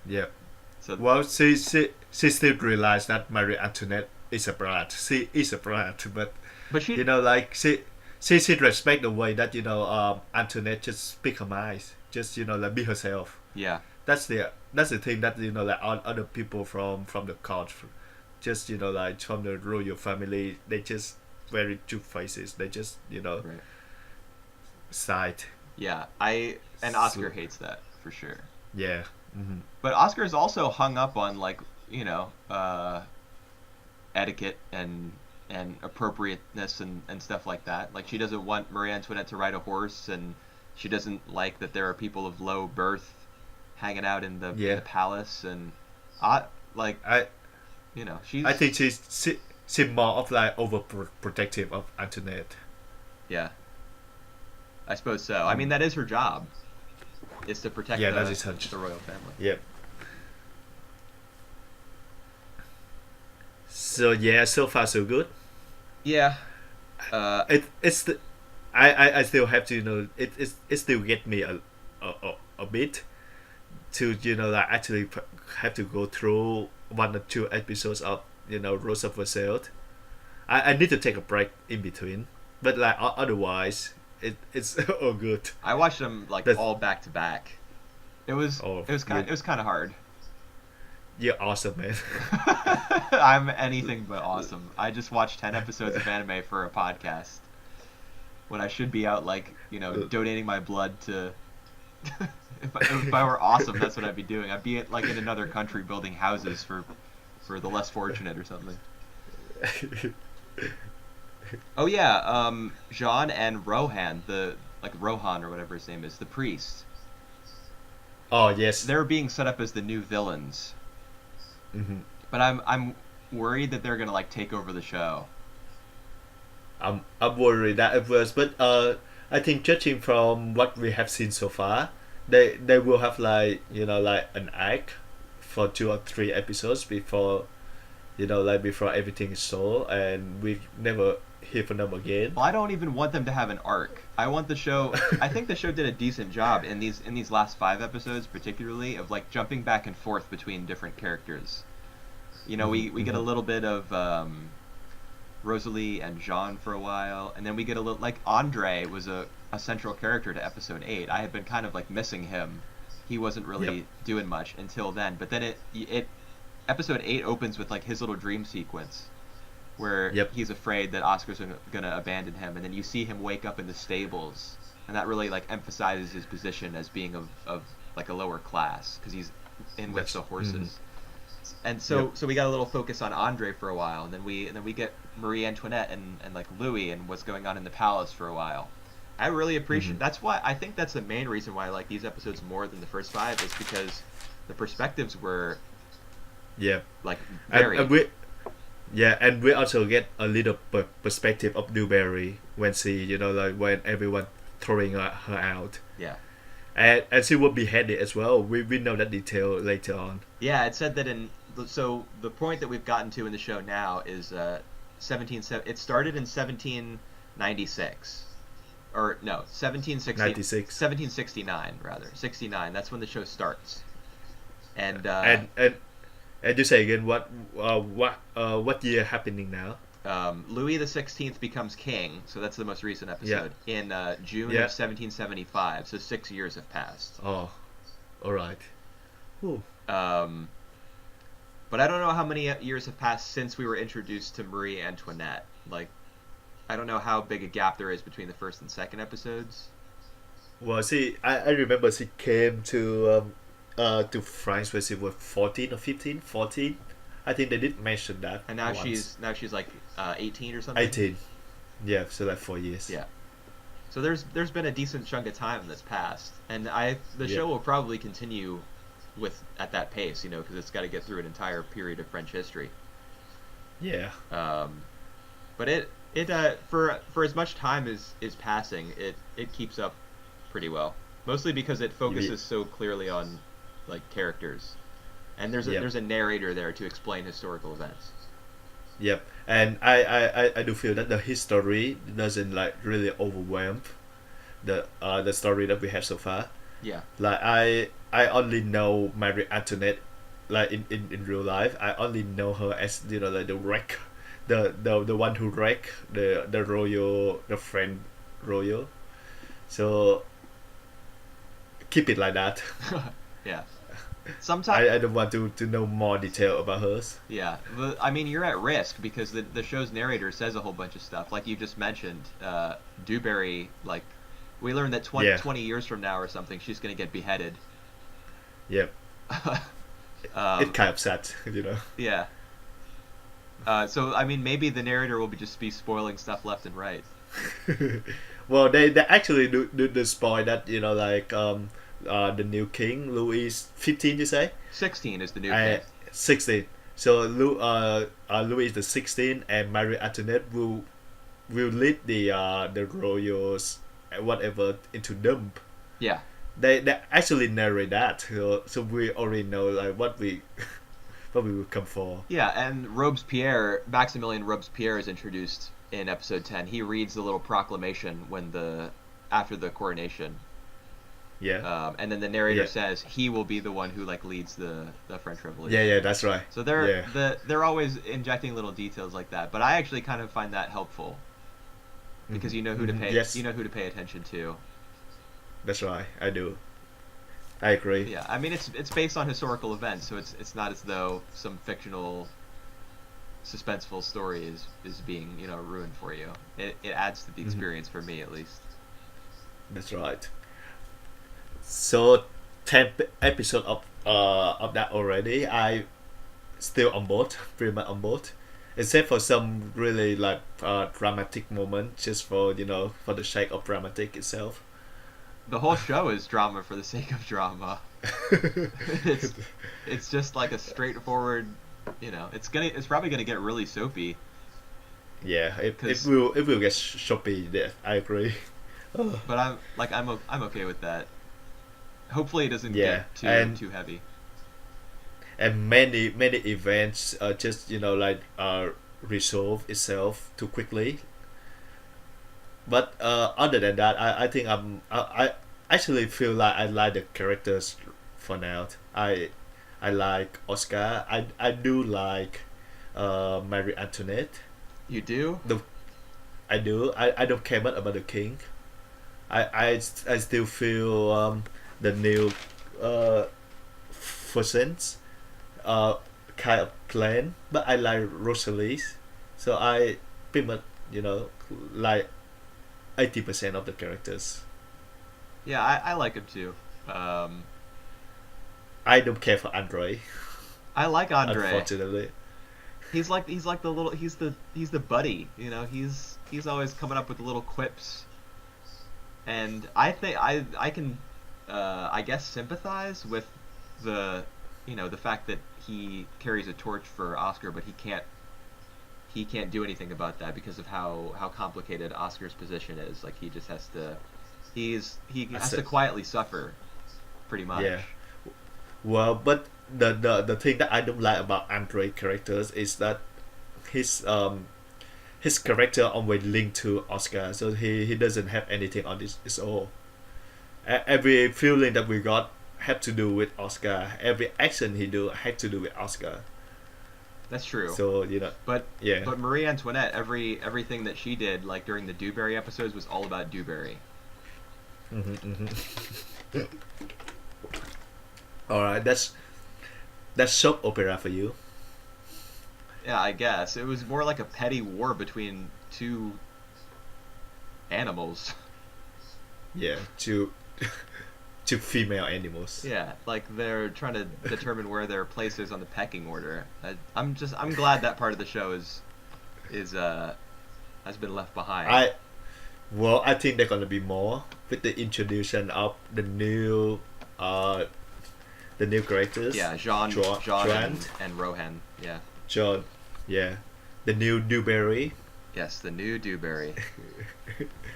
Yep. So Well, she still realized that Marie Antoinette is a brat. She is a brat, but but she like she respect the way that Antoinette just speak her mind, just like be herself. yeah. That's the thing that like other people from the court, just like from the royal family, they just very two faces. They just Right. side. Yeah, and Oscar So, hates that for sure. yeah. Hmm. But Oscar's also hung up on like, etiquette and appropriateness and stuff like that. Like she doesn't want Marie Antoinette to ride a horse, and she doesn't like that there are people of low birth hanging out in the Yeah. palace, and I like she's I think she more of like overprotective of Antoinette. yeah, I suppose so. I mean that is her job, is to protect Yeah, the that is her. the royal family. Yep. So yeah, so far so good. Yeah. Uh, It's the, I still have to it still get me a bit to like actually have to go through 1 or 2 episodes of Rose of Versalt. I need to take a break in between, but like otherwise it's all good. I watched them like That's all back to back. It was oh it was kind you it was kind of hard. you're awesome, man. I'm anything but awesome. I just watched 10 episodes of anime for a podcast when I should be out like, donating my blood to if I were awesome, that's what I'd be doing. I'd be like in another country building houses for the less fortunate or something. Oh yeah, Jeanne and Rohan, the like Rohan or whatever his name is, the priest. Oh yes. They're being set up as the new villains. hmm But I'm worried that they're gonna like take over the show. I'm worried that at first, but I think judging from what we have seen so far, they will have like like an arc for 2 or 3 episodes before like before everything is sold and we never hear from them again. Well, I don't even want them to have an arc. I want the show. I think the show did a decent job in these last 5 episodes, particularly of like jumping back and forth between different characters. We get a little bit of Rosalie and Jean for a while, and then we get a little like Andre was a central character to episode 8. I had been kind of like missing him. He wasn't really Yep. doing much until then, but then it episode 8 opens with like his little dream sequence where Yep. he's afraid that Oscar's gonna abandon him, and then you see him wake up in the stables, and that really like emphasizes his position as being of like a lower class because he's in with the horses. And so Yep. so we got a little focus on Andre for a while, and then we get Marie Antoinette and like Louis and what's going on in the palace for a while. I really appreciate. That's why I think that's the main reason why I like these episodes more than the first 5 is because the perspectives were Yeah. like And, varied. and we yeah, and we also get a little perspective of Newberry when she like when everyone throwing her out, Yeah. and she was beheaded as well. We know that detail later on. Yeah, it said that so the point that we've gotten to in the show now is it started in 1796. Or no, 96. 1769 rather. 69. That's when the show starts. And And you say again what year happening now? Louis the 16th becomes king, so that's the most recent episode in June Yeah. of 1775. So 6 years have passed. Oh, all right. Ooh. But I don't know how many years have passed since we were introduced to Marie Antoinette. Like, I don't know how big a gap there is between the first and second episodes. Well, see, I remember she came to France when she was 14 or 15, 14. I think they did mention that. And now once. she's like 18 or something. 18. Yeah, so like 4 years. Yeah. So there's been a decent chunk of time that's passed, and the Yeah. show will probably continue at that pace, because it's got to get through an entire period of French history. Yeah. But it for as much time is passing, it keeps up pretty well. Mostly because it focuses so clearly on like characters, and there's a narrator there to explain historical events. Yep. And I do feel that the history doesn't like really overwhelm the story that we have so far. Yeah. Like I only know Marie Antoinette like in real life. I only know her as like the wreck, the one who wrecked the royal, the French royal. So keep it like that. Yeah. Sometimes I don't want to know more detail about hers. Yeah, but, I mean, you're at risk because the show's narrator says a whole bunch of stuff. Like you just mentioned, Dewberry, like, we learned that 20 years from now or something, she's going to get beheaded. Yep. It kind of sad, Yeah. So, I mean, maybe the narrator will just be spoiling stuff left and right. Well, they actually do spoil that, like, the new king, Louis 15, you say? 16 is the new king. 16. So Louis the 16 and Marie Antoinette will lead the royals whatever into dump. Yeah. They actually narrate that, so we already know like what what we will come for. Yeah, and Robespierre, Maximilian Robespierre is introduced in episode 10. He reads the little proclamation when the after the coronation. Yeah, And then the narrator yeah, says he will be the one who like leads the French yeah, Revolution. yeah. That's right. So Yeah. they're always injecting little details like that, but I actually kind of find that helpful because you know who to pay Yes, you know who to pay attention to. that's right. I do. I agree. Yeah, I mean it's based on historical events, so it's not as though some fictional suspenseful story is being ruined for you. It adds to the experience for me at least. That's right. So, 10 episode of that already. I still on board, pretty much on board, except for some really like dramatic moment, just for for the sake of dramatic itself. The whole show is drama for the sake of drama. it's it's just like a straightforward, it's probably gonna get really soapy Yeah, because it will get choppy. Yeah, I agree. but I'm okay with that. Hopefully it doesn't Yeah, get too heavy. and many events just like resolve itself too quickly. But other than that, I think I actually feel like I like the characters for now. I like Oscar. I do like Marie Antoinette. You do? The I do. I don't care much about the king. I still feel the new uh persons kind of plain, but I like Rosalie. So I pretty much like 80% of the characters. Yeah, I like him too. Um, I don't care for Andre, I like Andre. unfortunately. He's like the little he's the buddy. He's always coming up with little quips, and I think I can I guess sympathize with the fact that he carries a torch for Oscar, but he can't do anything about that because of how complicated Oscar's position is. Like he just has to he has to quietly suffer, pretty much. Yeah. Well, but the thing that I don't like about Andre characters is that his his character always linked to Oscar, so he doesn't have anything on his own. Every feeling that we got had to do with Oscar. Every action he do had to do with Oscar. That's true. So But yeah. but Marie Antoinette, everything that she did, like during the Dewberry episodes, was all about Dewberry. All right, that's soap opera for you. Yeah, I guess it was more like a petty war between two animals. Yeah, to to female animals. Yeah, like they're trying to determine where their place is on the pecking order. I'm glad that part of the show is has been left behind. I think they're gonna be more with the introduction of uh the new characters. Yeah, Jeanne, Jeanne, and Rohan. Yeah. John, yeah, the new Newberry. Yes, the new Dewberry.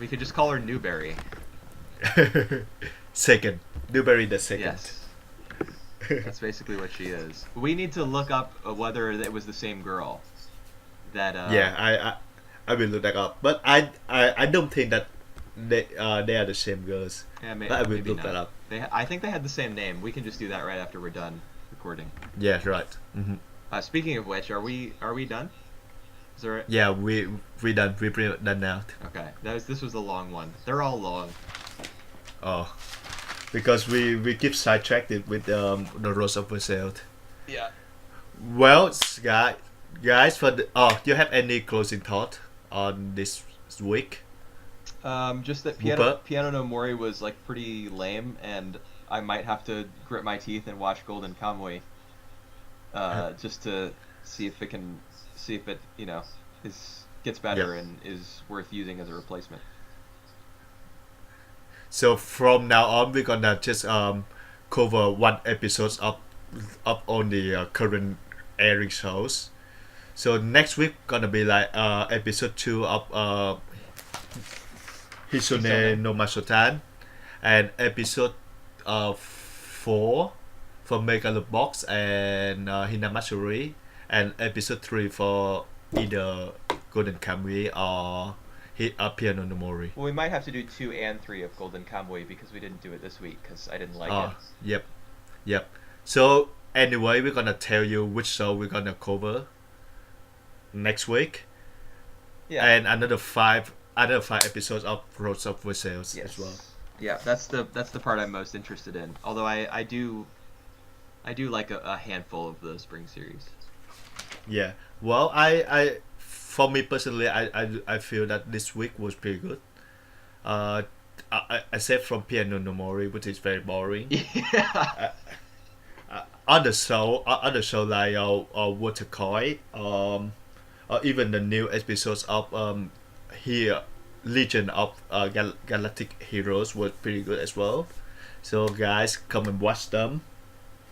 We could just call her Newberry. Second, Newberry the second. Yes. That's basically what she is. We need to look up whether it was the same girl. That Yeah, I will look that up, but I don't think that they are the same girls. Yeah, But I will maybe look not. that up. I think they had the same name. We can just do that right after we're done recording. Yeah, right. Speaking of which, are we done? Is there? Yeah, we done. We pretty much done now. Okay, this was a long one. They're all long. Oh, because we keep sidetracked it with the Rose of Versailles. Yeah. Well, guys, for you have any closing thought on this week? Just that Whooper? Piano no Mori was like pretty lame, and I might have to grit my teeth and watch Golden Kamuy, just to see if it gets better Yeah. and is worth using as a replacement. So from now on, we're gonna just cover one episodes of on the current airing shows. So next week gonna be like episode 2 of Hisone Hisone. no Masotan, and episode 4 for Megalobox and Hinamatsuri, and episode 3 for either Golden Kamuy or Piano no Mori. Well, we might have to do 2 and 3 of Golden Kamuy because we didn't do it this week because I didn't like it. Yep, yep. So anyway, we're gonna tell you which show we're gonna cover next week. Yeah. And another five episodes of Roads of Versailles Yes. as well. Yeah, that's the part I'm most interested in. Although I do like a handful of the spring series. Yeah. Well, I for me personally, I feel that this week was pretty good. Except from Piano no Mori, which is very boring. Yeah. Other show like Water Koi, or even the new episodes of here Legion of Galactic Heroes was pretty good as well. So guys, come and watch them.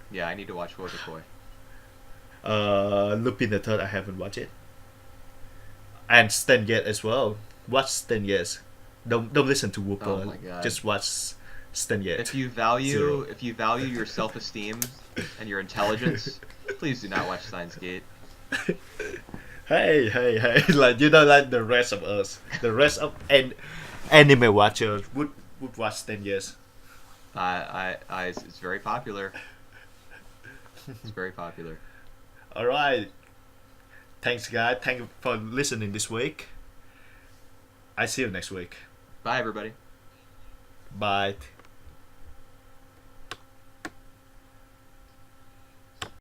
Yeah, I need to watch Wotakoi. Lupin the Third, I haven't watched it, and Stan Getz as well. Watch Stan Getz. Don't listen to Whooper. Oh my God. Just watch Stan Getz. If you value your self-esteem and your intelligence, please do not watch Steins Gate. Hey! Like like the rest of us, the rest of anime watchers would watch Stan Getz. It's very popular. It's very popular. All right. Thanks, guys. Thank you for listening this week. I see you next week. Bye, everybody. Bye.